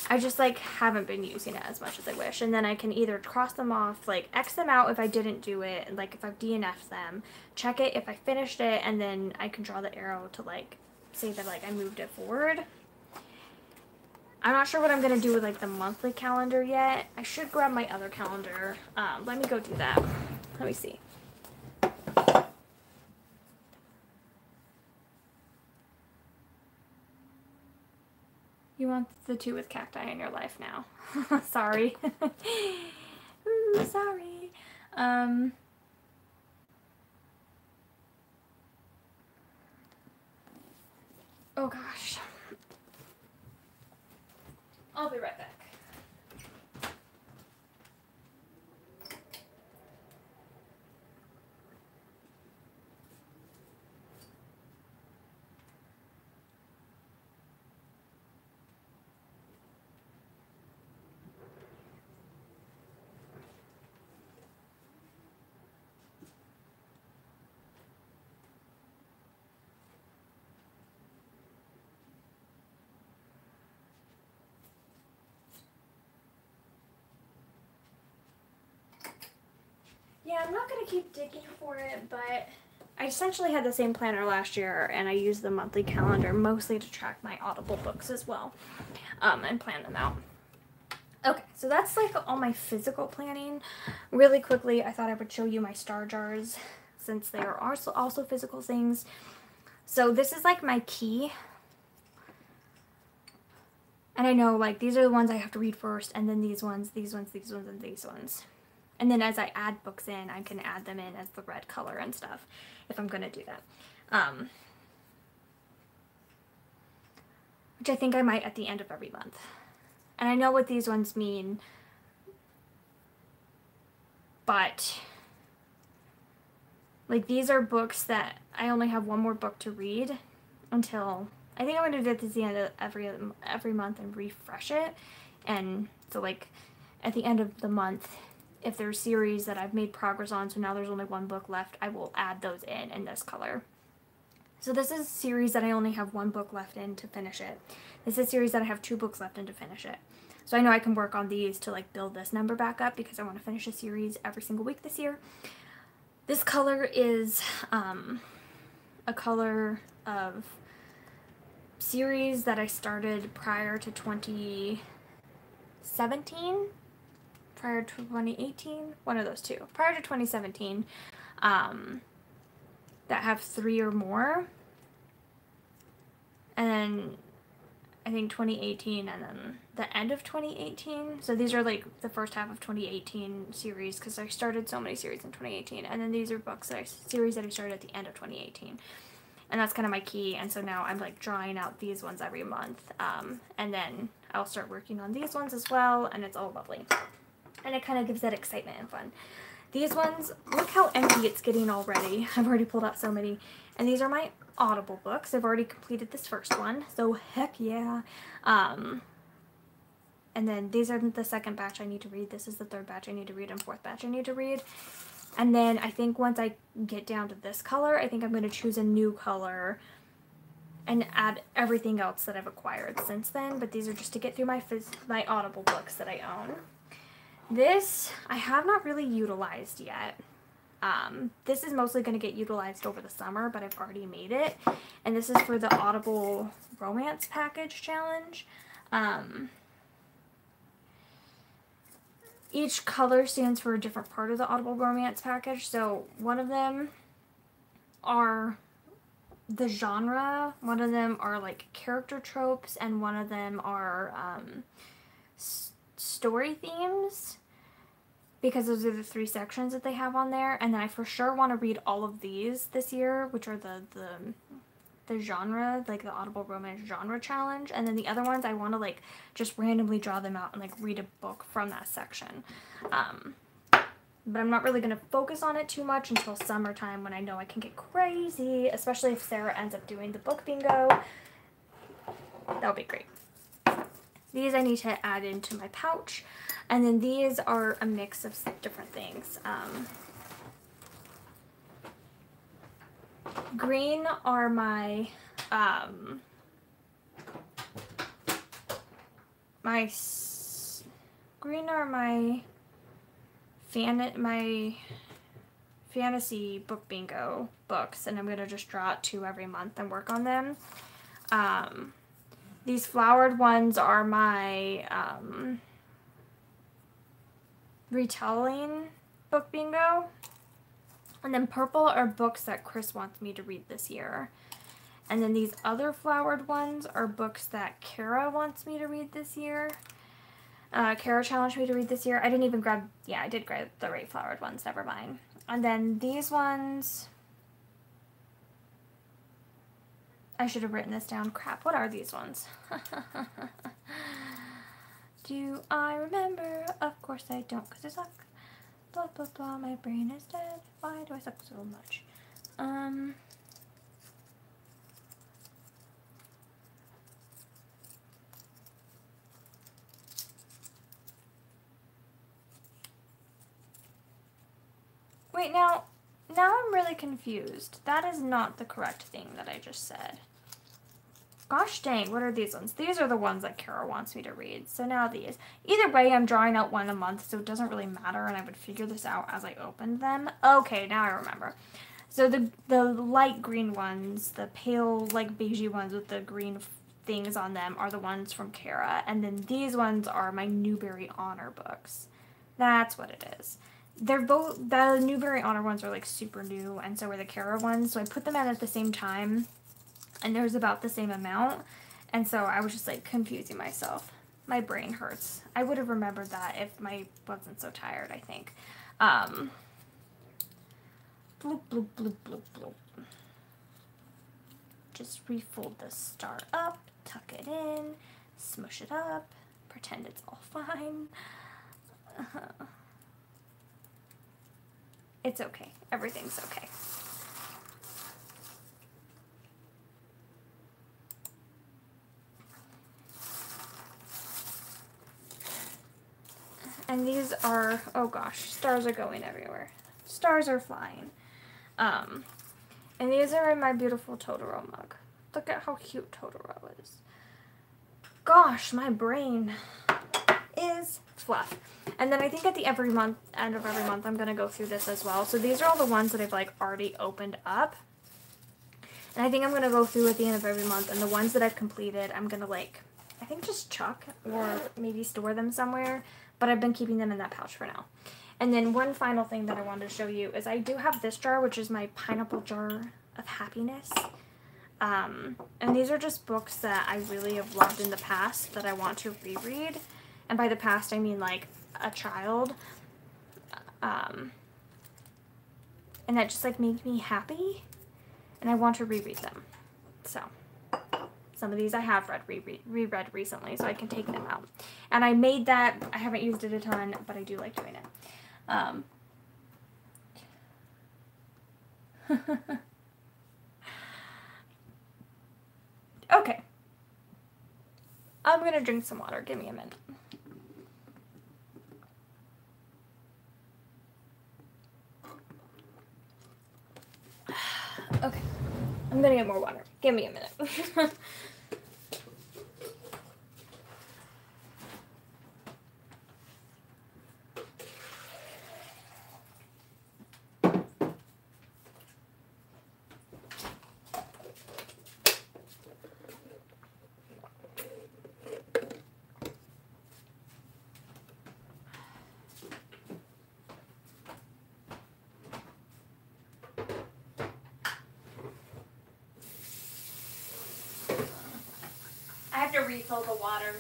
I just like haven't been using it as much as I wish, and then I can either cross them off, like X them out if I didn't do it, and like if I've DNF'd them, check it if I finished it, and then I can draw the arrow to like say that like I moved it forward. I'm not sure what I'm gonna do with like the monthly calendar yet. I should grab my other calendar. Let me go do that. Let me see. You want the 2 with cacti in your life now. Sorry. Ooh, sorry. Oh gosh. I'll be right back. Yeah, I'm not going to keep digging for it, but I essentially had the same planner last year, and I used the monthly calendar mostly to track my Audible books as well, and plan them out. Okay, so that's like all my physical planning. Really quickly, I thought I would show you my star jars, since they are also physical things. So this is like my key. And I know like these are the ones I have to read first, and then these ones, and these ones. And then as I add books in, I can add them in as the red color and stuff, if I'm going to do that. Which I think I might at the end of every month. And I know what these ones mean, but like these are books that I only have one more book to read until, I think I'm going to do it at the end of every month and refresh it. And so like at the end of the month, if there's series that I've made progress on, so now there's only one book left, I will add those in this color. So this is a series that I only have one book left in to finish it. This is a series that I have 2 books left in to finish it. So I know I can work on these to like build this number back up because I want to finish a series every single week this year. This color is a color of series that I started prior to 2017. Prior to 2018, one of those two. Prior to 2017, that have 3 or more. And then I think 2018 and then the end of 2018. So these are like the first half of 2018 series because I started so many series in 2018. And then these are series that I started at the end of 2018. And that's kind of my key. And so now I'm like drawing out these ones every month. And then I'll start working on these ones as well. And it's all lovely. And it kind of gives that excitement and fun. These ones, look how empty it's getting already. I've already pulled out so many. And these are my Audible books. I've already completed this first one, so heck yeah. And then these are the second batch I need to read. This is the third batch I need to read and fourth batch I need to read. And then I think once I get down to this color, I think I'm going to choose a new color and add everything else that I've acquired since then. But these are just to get through my Audible books that I own. This I have not really utilized yet. This is mostly going to get utilized over the summer, but I've already made it. And this is for the Audible Romance Package Challenge. Each color stands for a different part of the Audible Romance Package. So one of them are the genre, one of them are like character tropes, and one of them are story themes, because those are the 3 sections that they have on there. And then I for sure want to read all of these this year, which are the genre, like the Audible Romance Genre Challenge. And then the other ones I want to like just randomly draw them out and like read a book from that section. But I'm not really going to focus on it too much until summertime, when I know I can get crazy, especially if Sarah ends up doing the book bingo. That'll be great. These I need to add into my pouch. And then these are a mix of different things. green are my green are my fantasy book bingo books, and I'm gonna just draw 2 every month and work on them. These flowered ones are my retelling book bingo, and then purple are books that Chris wants me to read this year. And then these other flowered ones are books that Kara wants me to read this year. Kara challenged me to read this year. I didn't even grab, yeah, I did grab the right flowered ones, never mind. And then these ones, I should have written this down. Crap, what are these ones? Do I remember? Of course I don't, because I suck. Blah, blah, blah, my brain is dead. Why do I suck so much? Wait, now I'm really confused. That is not the correct thing that I just said. Gosh dang, what are these ones? These are the ones that Kara wants me to read. So now these. Either way, I'm drawing out 1 a month, so it doesn't really matter, and I would figure this out as I opened them. Okay, now I remember. So the light green ones, the pale, like, beigey ones with the green things on them are the ones from Kara, and then these ones are my Newbery Honor books. That's what it is. They're both, the Newbery Honor ones are, like, super new, and so are the Kara ones, so I put them out at the same time, and there's about the same amount, and so I was just, like, confusing myself. My brain hurts. I would have remembered that if I wasn't so tired, I think. Bloop, bloop, bloop, bloop, bloop. Just refold the star up, tuck it in, smush it up, pretend it's all fine. It's okay. Everything's okay. And these are, oh gosh, stars are going everywhere. Stars are flying. And these are in my beautiful Totoro mug. Look at how cute Totoro is. Gosh, my brain is fluff. And then I think at the end of every month, I'm going to go through this as well. So these are all the ones that I've, like, already opened up. And I think I'm going to go through at the end of every month. And the ones that I've completed, I'm going to, like, I think just chuck or maybe store them somewhere. But I've been keeping them in that pouch for now. And then one final thing that I wanted to show you is I do have this jar, which is my pineapple jar of happiness. And these are just books that I really have loved in the past that I want to reread. And by the past, I mean, like, a child. And that just, like, made me happy. And I want to reread them. So, some of these I have reread recently, so I can take them out. And I made that. I haven't used it a ton, but I do like doing it. Okay. I'm gonna drink some water. Give me a minute. Okay. I'm gonna get more water. Give me a minute. I have to refill the water.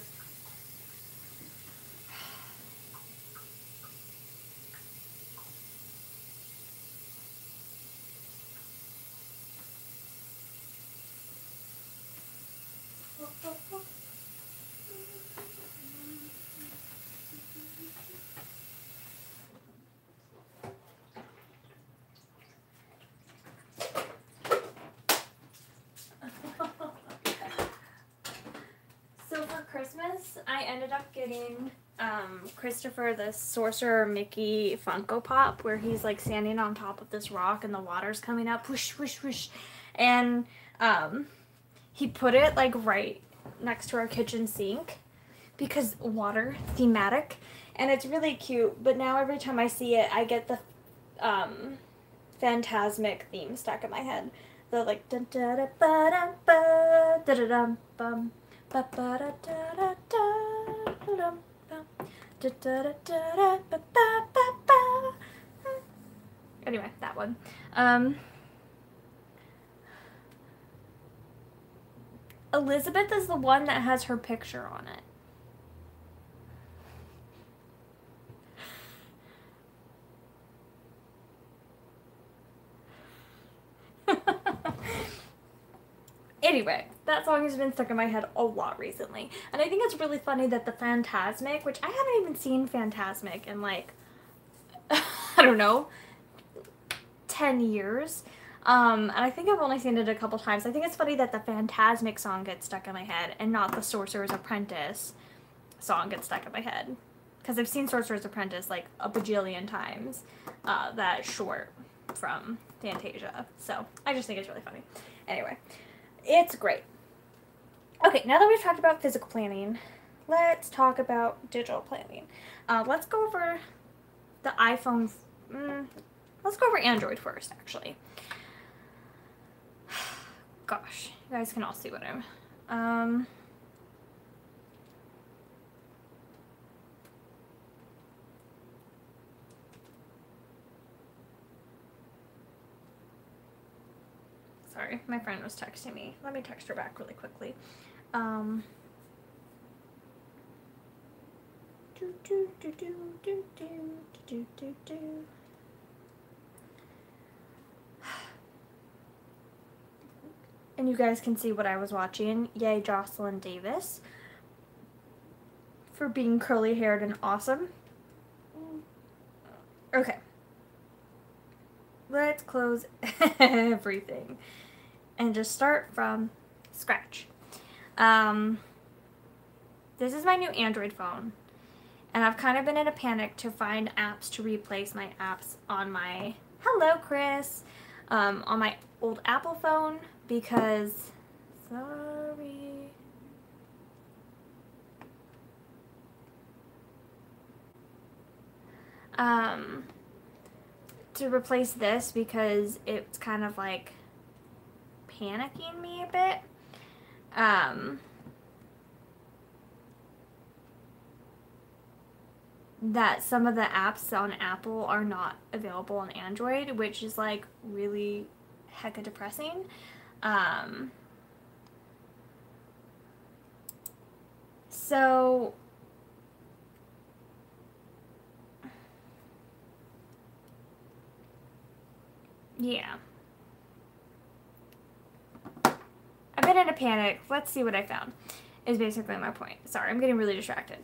Christmas, I ended up getting Christopher the Sorcerer Mickey Funko Pop, where he's like standing on top of this rock and the water's coming up, whoosh, whoosh, whoosh. And he put it like right next to our kitchen sink because water thematic, and it's really cute. But now every time I see it, I get the Fantasmic theme stuck in my head. The like da da da ba da ba da da dum bum ba ba da da da da da dum bum da da da da ba ba ba ba. Anyway, that one. Elizabeth is the one that has her picture on it. Anyway, that song has been stuck in my head a lot recently. And I think it's really funny that the Fantasmic, which I haven't even seen Fantasmic in like, I don't know, 10 years. And I think I've only seen it a couple times. I think it's funny that the Fantasmic song gets stuck in my head and not the Sorcerer's Apprentice song gets stuck in my head. Because I've seen Sorcerer's Apprentice like a bajillion times, that short from Fantasia. So I just think it's really funny. Anyway, it's great. Okay, now that we've talked about physical planning, let's talk about digital planning. Let's go over the iPhone. Let's go over Android first, actually. Gosh, you guys can all see what I'm... Sorry, my friend was texting me. Let me text her back really quickly. And you guys can see what I was watching. Yay, Jocelyn Davis. For being curly haired and awesome. Okay. Let's close everything. And just start from scratch. This is my new Android phone. And I've kind of been in a panic to find apps to replace my apps on my... Hello, Chris! On my old Apple phone. Because, sorry, to replace this because it's kind of like panicking me a bit. That some of the apps on Apple are not available on Android, which is like really hecka depressing. So yeah, I've been in a panic. Let's see what I found is basically my point. Sorry, I'm getting really distracted.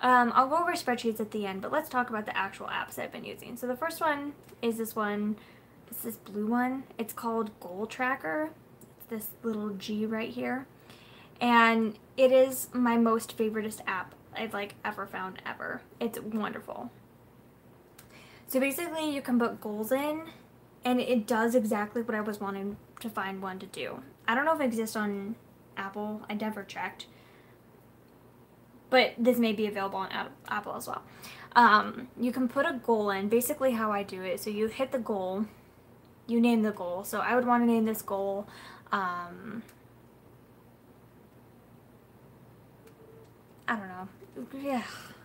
I'll go over spreadsheets at the end, but let's talk about the actual apps I've been using. So the first one is this one. It's this blue one. It's called Goal Tracker. It's this little G right here. And it is my most favoritist app I've like ever found ever. It's wonderful. So basically you can put goals in and it does exactly what I was wanting to find one to do. I don't know if it exists on Apple. I never checked. But this may be available on Apple as well. You can put a goal in. Basically how I do it. So you hit the goal. You name the goal. So I would want to name this goal, I don't know. Yeah,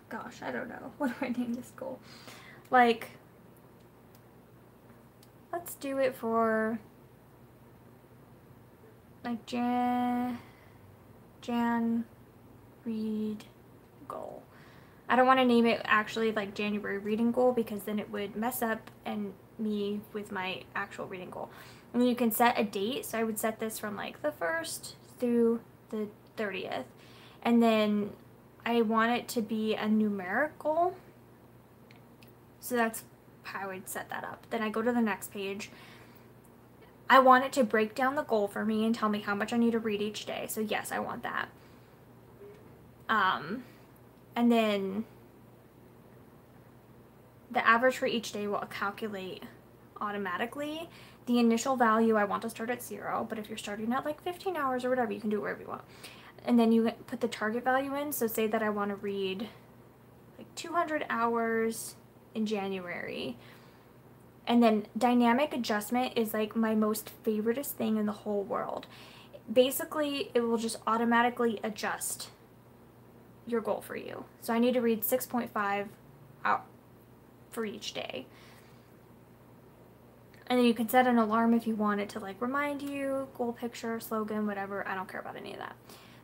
gosh, I don't know. What do I name this goal? Like, let's do it for, like, Jan read goal. I don't want to name it actually like January reading goal because then it would mess up and me with my actual reading goal. And then you can set a date. So I would set this from like the 1st through the 30th. And then I want it to be a numeric goal. So that's how I would set that up. Then I go to the next page. I want it to break down the goal for me and tell me how much I need to read each day. So yes, I want that. And then the average for each day will calculate automatically. The initial value, I want to start at 0, but if you're starting at like 15 hours or whatever, you can do it wherever you want. And then you put the target value in. So say that I want to read like 200 hours in January. And then dynamic adjustment is like my most favoriteest thing in the whole world. Basically, it will just automatically adjust your goal for you. So I need to read 6.5 out for each day. And then you can set an alarm if you want it to like remind you, goal picture, slogan, whatever. I don't care about any of that.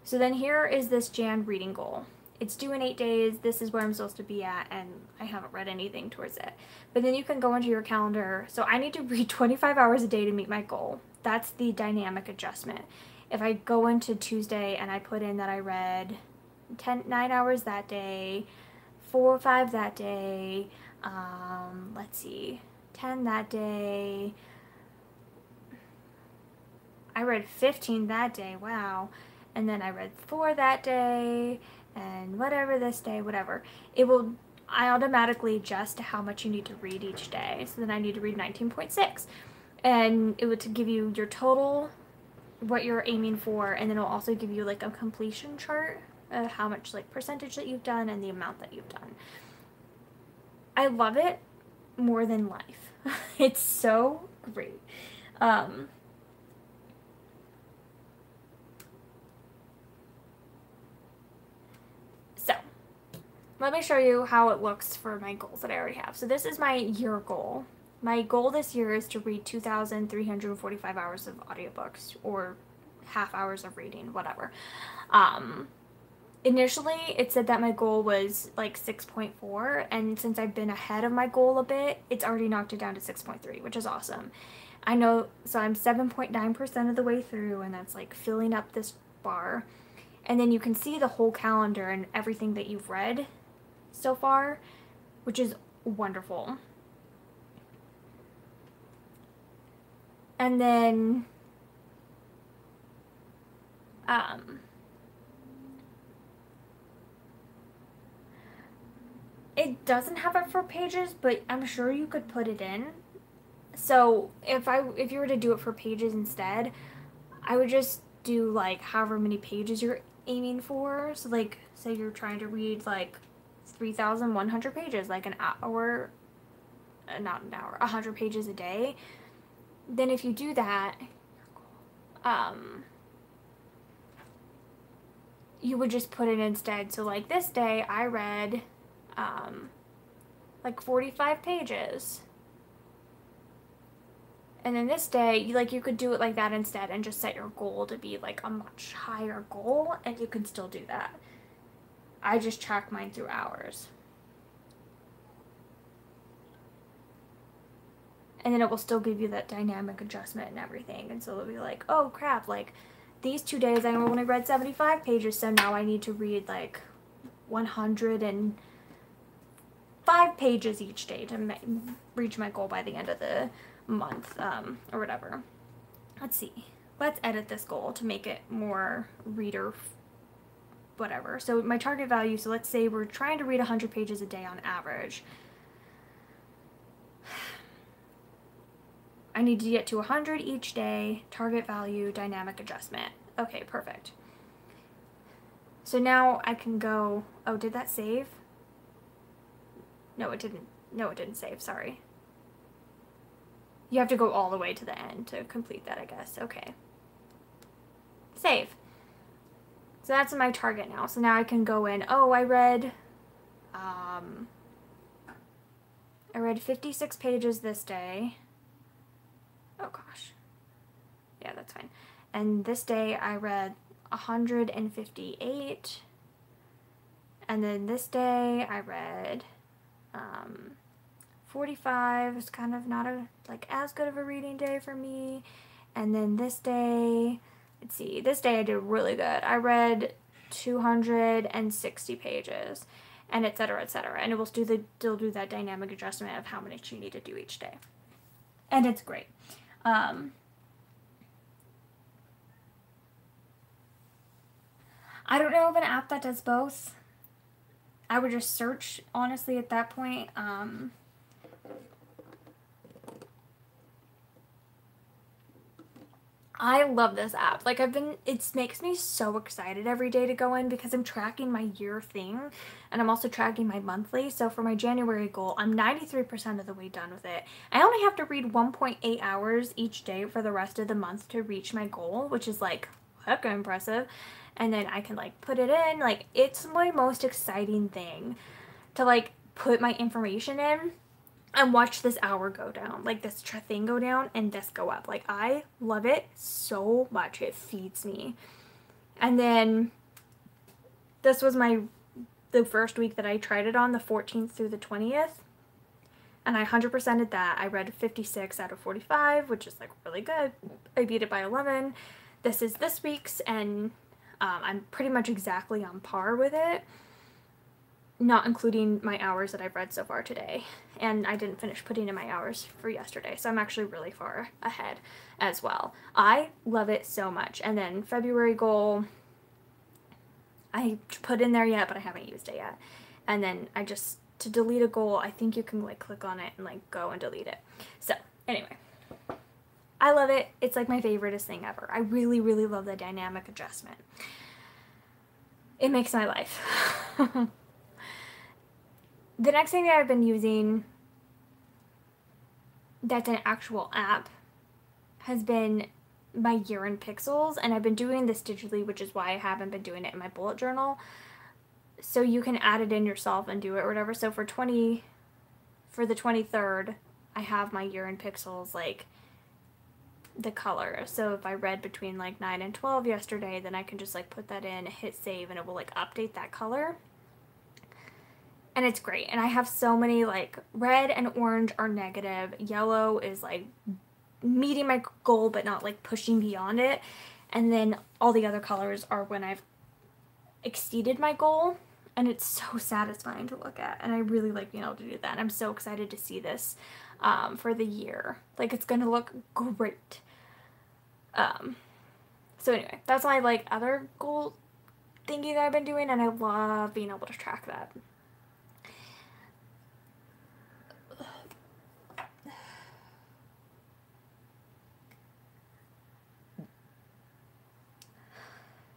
So then here is this Jan reading goal. It's due in 8 days. This is where I'm supposed to be at, and I haven't read anything towards it. But then you can go into your calendar. So I need to read 25 hours a day to meet my goal. That's the dynamic adjustment. If I go into Tuesday and I put in that I read 9 hours that day, 4 or 5 that day, let's see, 10 that day, I read 15 that day, wow, and then I read 4 that day, and whatever this day, whatever, I automatically adjust to how much you need to read each day. So then I need to read 19.6, and it would give you your total, what you're aiming for, and then it'll also give you like a completion chart of how much like percentage that you've done and the amount that you've done. I love it more than life. It's so great. So let me show you how it looks for my goals that I already have. So this is my year goal. My goal this year is to read 2,345 hours of audiobooks, or half hours of reading, whatever. Initially, it said that my goal was like 6.4, and since I've been ahead of my goal a bit, it's already knocked it down to 6.3, which is awesome. I know, so I'm 7.9% of the way through, and that's like filling up this bar. And then you can see the whole calendar and everything that you've read so far, which is wonderful. And then, it doesn't have it for pages, but I'm sure you could put it in. So if you were to do it for pages instead, I would just do like however many pages you're aiming for. So like, say you're trying to read like 3,100 pages, like an hour, not an hour, 100 pages a day. Then if you do that, you would just put it instead. So like this day I read like 45 pages. And then this day, you could do it like that instead and just set your goal to be like a much higher goal, and you can still do that. I just track mine through hours. And then it will still give you that dynamic adjustment and everything. And so it'll be like, oh crap, like these 2 days I only read 75 pages, so now I need to read like 105 pages each day to reach my goal by the end of the month, or whatever. Let's see. Let's edit this goal to make it more reader whatever. So my target value, so let's say we're trying to read 100 pages a day on average. I need to get to 100 each day, target value, dynamic adjustment. Okay, perfect. So now I can go, oh, did that save? No, it didn't. No, it didn't save, sorry. You have to go all the way to the end to complete that, I guess. Okay. Save. So that's my target now. So now I can go in, oh, I read 56 pages this day. Oh gosh. Yeah, that's fine. And this day I read 158. And then this day I read 45. It's kind of not as good of a reading day for me. And then this day, let's see, this day I did really good. I read 260 pages, and et cetera, et cetera. And it will still do that dynamic adjustment of how much you need to do each day. And it's great. I don't know of an app that does both. I would just search, honestly, at that point. I love this app. Like, it makes me so excited every day to go in because I'm tracking my year thing and I'm also tracking my monthly. So for my January goal, I'm 93% of the way done with it. I only have to read 1.8 hours each day for the rest of the month to reach my goal, which is like hecka impressive. And then I can like put it in. Like, it's my most exciting thing to like put my information in and watch this hour go down, like this thing go down and this go up. Like, I love it so much. It feeds me. And then this was the first week that I tried it on, the 14th through the 20th. And I 100%ed that. I read 56 out of 45, which is like really good. I beat it by 11. This is this week's, and I'm pretty much exactly on par with it, not including my hours that I've read so far today. And I didn't finish putting in my hours for yesterday, so I'm actually really far ahead as well. I love it so much. And then February goal, I put in there yet, but I haven't used it yet. And then to delete a goal, I think you can like click on it and like go and delete it. So anyway, I love it. It's like my favoriteest thing ever. I really, really love the dynamic adjustment. It makes my life. The next thing that I've been using that's an actual app has been my year in pixels, and I've been doing this digitally, which is why I haven't been doing it in my bullet journal. So you can add it in yourself and do it or whatever. So for the 23rd, I have my year in pixels, like the color. So if I read between like 9 and 12 yesterday, then I can just like put that in, hit save, and it will like update that color. And it's great. And I have so many, like, red and orange are negative. Yellow is, like, meeting my goal but not, like, pushing beyond it. And then all the other colors are when I've exceeded my goal. And it's so satisfying to look at. And I really like being able to do that. And I'm so excited to see this for the year. Like, it's going to look great. So anyway, that's my, like, other goal thingy that I've been doing. And I love being able to track that.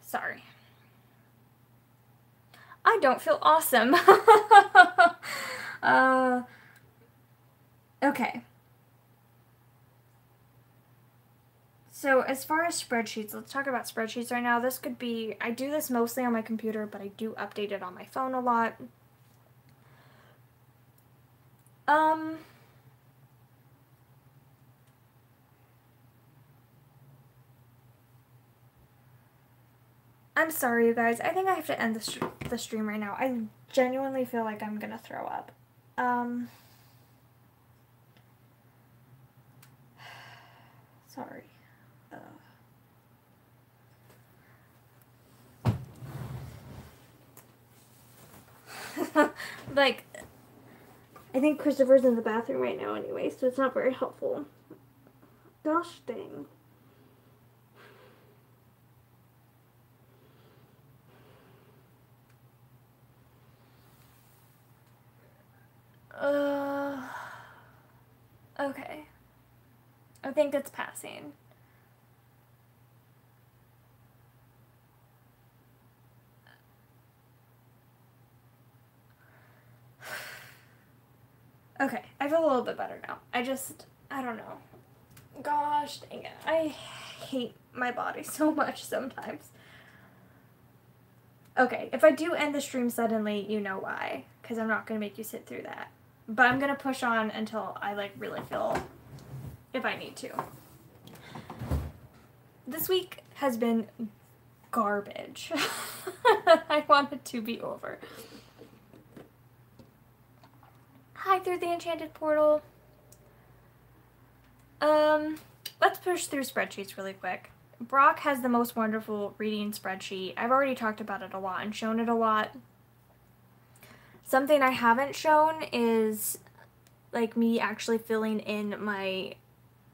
Sorry. I don't feel awesome. Okay. So as far as spreadsheets, let's talk about spreadsheets right now. This could be, I do this mostly on my computer, but I do update it on my phone a lot. I'm sorry, you guys. I think I have to end the stream right now. I genuinely feel like I'm gonna throw up. Sorry. Like, I think Christopher's in the bathroom right now anyway, so it's not very helpful. Gosh dang. Okay. I think it's passing. Okay, I feel a little bit better now. I don't know. Gosh dang it. I hate my body so much sometimes. Okay, if I do end the stream suddenly, you know why. Because I'm not going to make you sit through that. But I'm going to push on until I, like, really feel if I need to. This week has been garbage. I want it to be over. Hi through the enchanted portal. Let's push through spreadsheets really quick. Brock has the most wonderful reading spreadsheet. I've already talked about it a lot and shown it a lot. Something I haven't shown is like me actually filling in my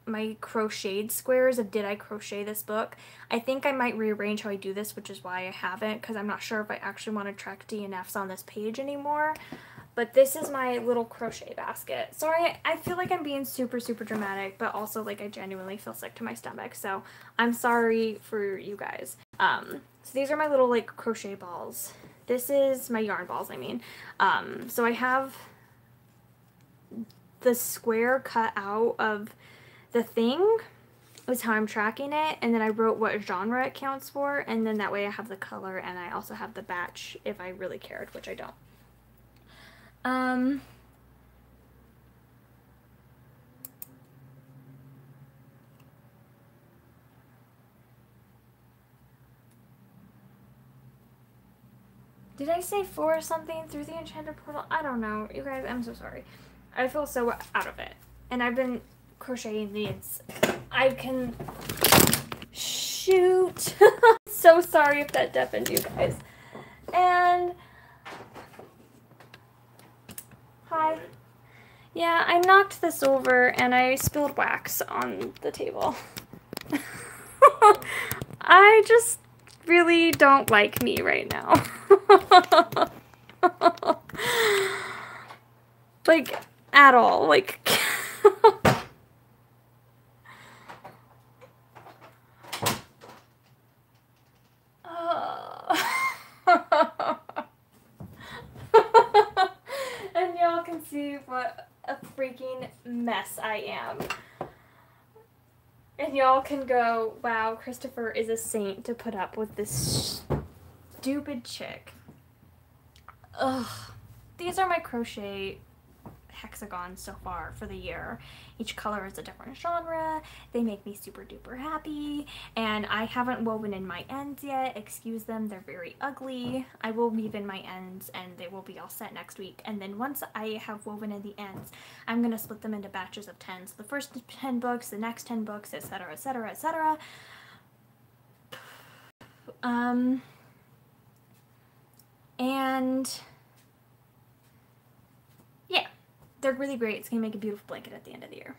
my crocheted squares of did I crochet this book. I think I might rearrange how I do this, which is why I haven't, because I'm not sure if I actually want to track DNFs on this page anymore. But this is my little crochet basket. Sorry, I feel like I'm being super, super dramatic, but also like I genuinely feel sick to my stomach. So I'm sorry for you guys. So these are my little like crochet balls. This is my yarn balls, I mean. So I have the square cut out of the thing is how I'm tracking it, and then I wrote what genre it counts for, and then that way I have the color, and I also have the batch if I really cared, which I don't. Did I say 4 or something through the enchanted portal? I don't know. You guys, I'm so sorry. I feel so out of it. And I've been crocheting these. I can... Shoot. So sorry if that deafened you guys. And... Hi. Yeah, I knocked this over and I spilled wax on the table. I just really don't like me right now. Like, at all. Like... And y'all can see what a freaking mess I am. And y'all can go, wow, Christopher is a saint to put up with this stupid chick. Ugh. These are my crochet hexagons so far for the year. Each color is a different genre. They make me super duper happy, and I haven't woven in my ends yet. Excuse them, they're very ugly. I will weave in my ends and they will be all set next week, and then once I have woven in the ends, I'm gonna split them into batches of 10. So the first 10 books, the next 10 books, etc, etc, etc. And yeah, they're really great. It's gonna make a beautiful blanket at the end of the year.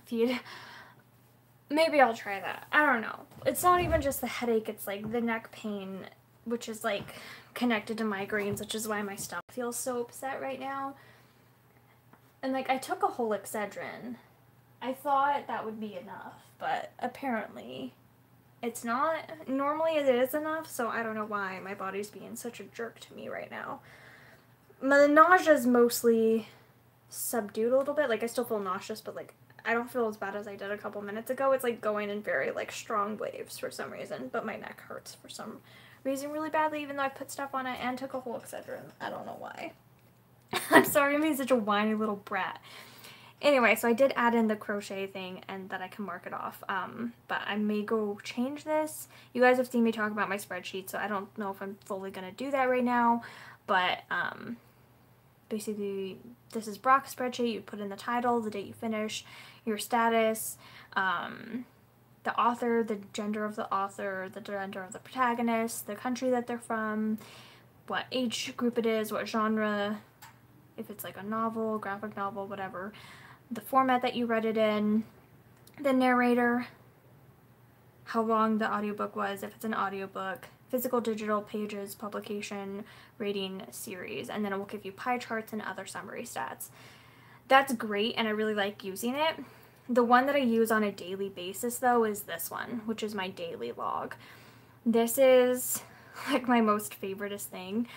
Feed. Maybe I'll try that. I don't know. It's not even just the headache, it's like the neck pain, which is like connected to migraines, which is why my stomach feels so upset right now. And like, I took a whole Excedrin. I thought that would be enough, but apparently it's not. Normally it is enough, so I don't know why my body's being such a jerk to me right now. The nausea is mostly subdued a little bit. Like, I still feel nauseous, but like, I don't feel as bad as I did a couple minutes ago. It's like going in very like strong waves for some reason, but my neck hurts for some reason really badly, even though I put stuff on it and took a whole Excedrin. I don't know why. I'm sorry I'm being such a whiny little brat. Anyway, so I did add in the crochet thing and that I can mark it off, but I may go change this. You guys have seen me talk about my spreadsheet, so I don't know if I'm fully going to do that right now, but basically this is Brock's spreadsheet. You put in the title, the date you finish, your status, the author, the gender of the author, the gender of the protagonist, the country that they're from, what age group it is, what genre, if it's like a novel, graphic novel, whatever, the format that you read it in, the narrator, how long the audiobook was, if it's an audiobook, physical, digital, pages, publication, rating, series, and then it will give you pie charts and other summary stats. That's great, and I really like using it. The one that I use on a daily basis, though, is this one, which is my daily log. This is like my most favoriteest thing.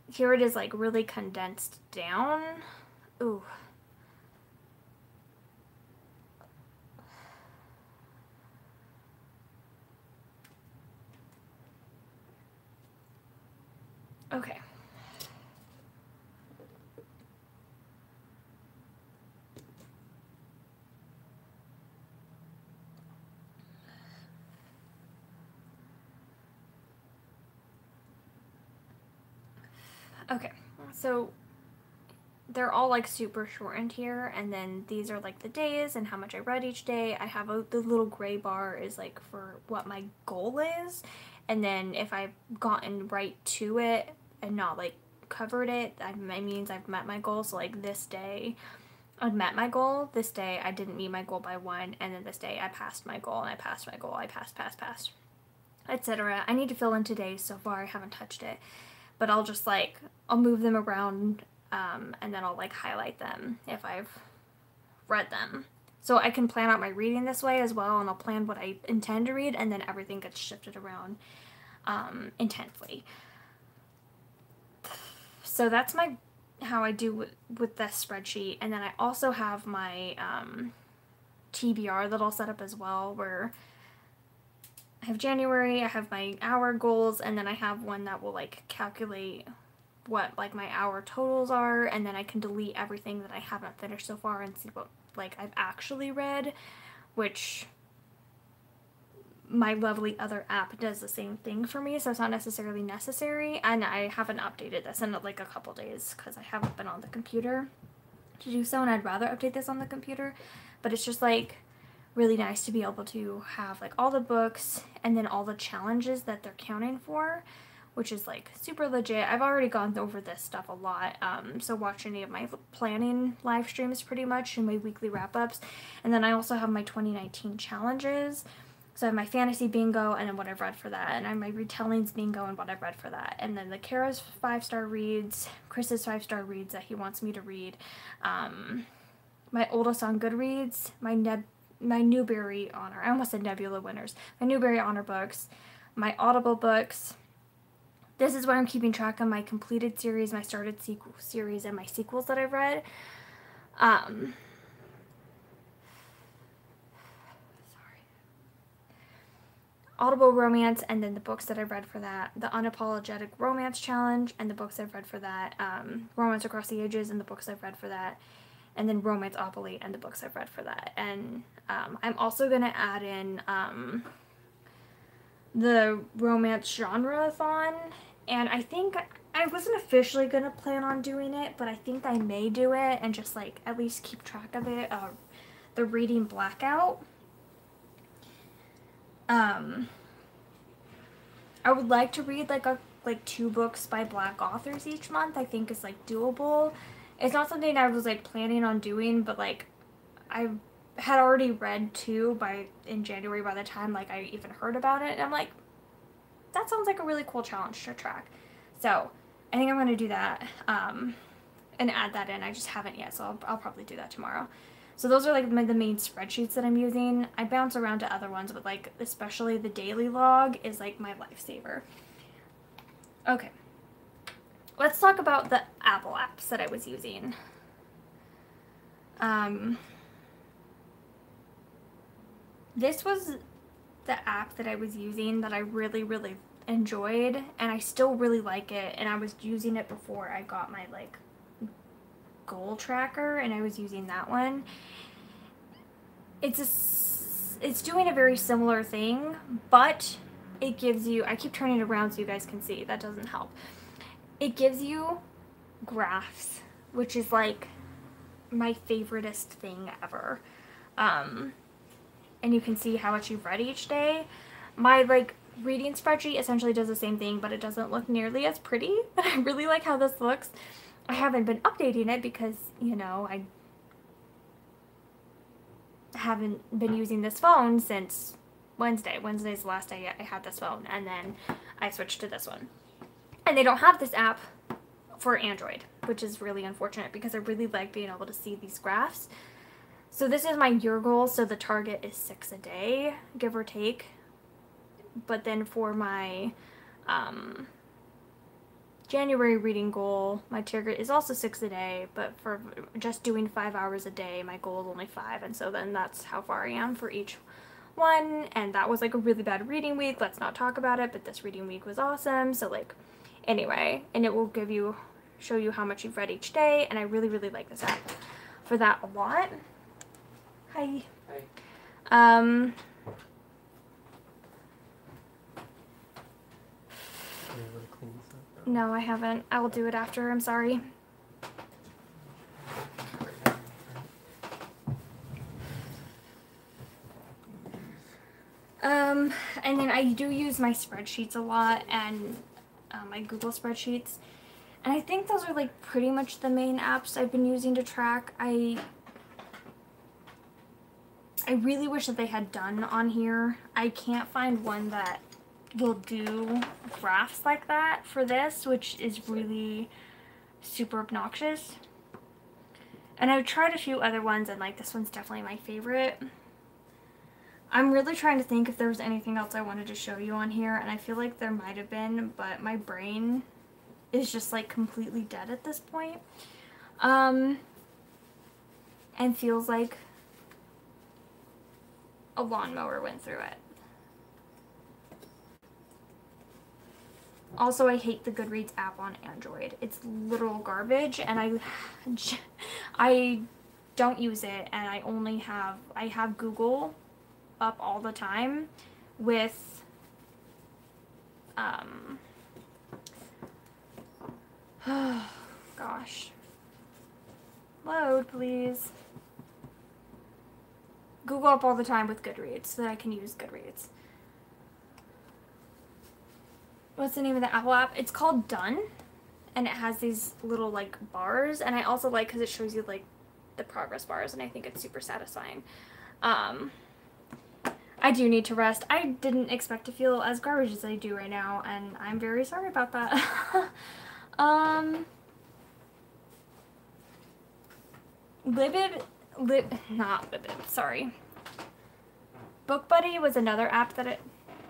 Here it is like really condensed down. Ooh. Okay. Okay, so they're all like super shortened here, and then these are like the days and how much I read each day. I have the little gray bar is like for what my goal is, and then if I've gotten right to it and not like covered it, that means I've met my goal. So like this day I met my goal, this day I didn't meet my goal by 1, and then this day I passed my goal, and I passed my goal, I passed, etc. I need to fill in today's. So far I haven't touched it, but I'll just like, I'll move them around, and then I'll like highlight them if I've read them. So I can plan out my reading this way as well, and I'll plan what I intend to read, and then everything gets shifted around intently. So that's how I do with this spreadsheet. And then I also have my TBR that I'll set up as well, where I have January, I have my hour goals, and then I have one that will like calculate what like my hour totals are, and then I can delete everything that I haven't finished so far and see what like I've actually read, which my lovely other app does the same thing for me, so it's not necessarily necessary. And I haven't updated this in like a couple days because I haven't been on the computer to do so, and I'd rather update this on the computer. But it's just like really nice to be able to have like all the books and then all the challenges that they're counting for, which is like super legit. I've already gone over this stuff a lot, so watch any of my planning live streams pretty much and my weekly wrap-ups. And then I also have my 2019 challenges. So I have my fantasy bingo and then what I've read for that, and I have my retellings bingo and what I've read for that, and then the Kara's 5-star reads, Chris's 5-star reads that he wants me to read, my oldest on Goodreads, my Newbery Honor, I almost said Nebula winners, my Newbery Honor books, my Audible books. This is where I'm keeping track of my completed series, my started series, and my sequels that I've read. Audible romance, and then the books that I've read for that, the Unapologetic Romance Challenge, and the books I've read for that, Romance Across the Ages, and the books I've read for that, and then Romance-Opoly, and the books I've read for that. And I'm also going to add in the romance genre-a-thon, and I think I wasn't officially going to plan on doing it, but I think I may do it and just like at least keep track of it, the reading blackout. I would like to read like 2 books by Black authors each month. I think is like doable. It's not something I was like planning on doing, but like I had already read 2 in January by the time like I even heard about it, and I'm like, that sounds like a really cool challenge to track. So I think I'm gonna do that and add that in. I just haven't yet, so I'll probably do that tomorrow. So those are like the main spreadsheets that I'm using. I bounce around to other ones, but like especially the daily log is like my lifesaver. Okay, let's talk about the Apple apps that I was using. This was the app that I was using that I really, really enjoyed, and I still really like it, and I was using it before I got my like goal tracker, and I was using that one. It's doing a very similar thing, but it gives you, I keep turning it around so you guys can see, that doesn't help. It gives you graphs, which is like my favoriteest thing ever. And you can see how much you've read each day. My like reading spreadsheet essentially does the same thing, but it doesn't look nearly as pretty. But I really like how this looks. I haven't been updating it because, you know, I haven't been using this phone since Wednesday. Wednesday's the last day I had this phone, and then I switched to this one. And they don't have this app for Android, which is really unfortunate because I really like being able to see these graphs. So this is my year goal, so the target is 6 a day, give or take. But then for my January reading goal, my target is also 6 a day, but for just doing 5 hours a day, my goal is only 5, and so then that's how far I am for each one. And that was like a really bad reading week, let's not talk about it, but this reading week was awesome. So like, anyway, and it will show you how much you've read each day, and I really, really like this app for that a lot. Hi. Hi. No, I haven't. I will do it after. I'm sorry. And then I do use my spreadsheets a lot and my Google spreadsheets. And I think those are like pretty much the main apps I've been using to track. I really wish that they had done on here. I can't find one that will do graphs like that for this, which is really super obnoxious. And I've tried a few other ones, and like this one's definitely my favorite. I'm really trying to think if there was anything else I wanted to show you on here, and I feel like there might have been, but my brain is just like completely dead at this point. And feels like a lawnmower went through it. Also, I hate the Goodreads app on Android. It's literal garbage, and I don't use it, and I have Google up all the time with gosh. Load, please. Google up all the time with Goodreads so that I can use Goodreads. What's the name of the Apple app? It's called Done, and it has these little like bars, and I also like because it shows you like the progress bars, and I think it's super satisfying. I do need to rest. I didn't expect to feel as garbage as I do right now, and I'm very sorry about that. Not Libid, sorry. BookBuddy was another app that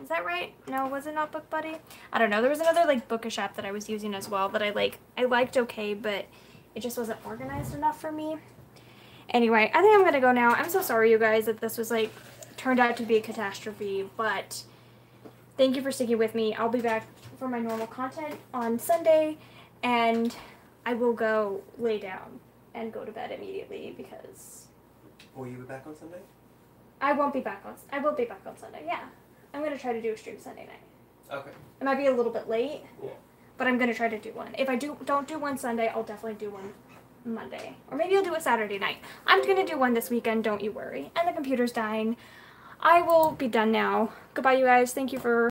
is that right? No, was it not BookBuddy? I don't know. There was another like bookish app that I was using as well that I liked okay, but it just wasn't organized enough for me. Anyway, I think I'm gonna go now. I'm so sorry, you guys, that this was like turned out to be a catastrophe, but thank you for sticking with me. I'll be back for my normal content on Sunday, and I will go lay down and go to bed immediately because... Will you be back on Sunday? I will be back on Sunday, yeah. I'm going to try to do a stream Sunday night. Okay. It might be a little bit late, yeah, but I'm going to try to do one. If I don't do one Sunday, I'll definitely do one Monday. Or maybe I'll do it Saturday night. I'm going to do one this weekend, don't you worry. And the computer's dying. I will be done now. Goodbye, you guys. Thank you for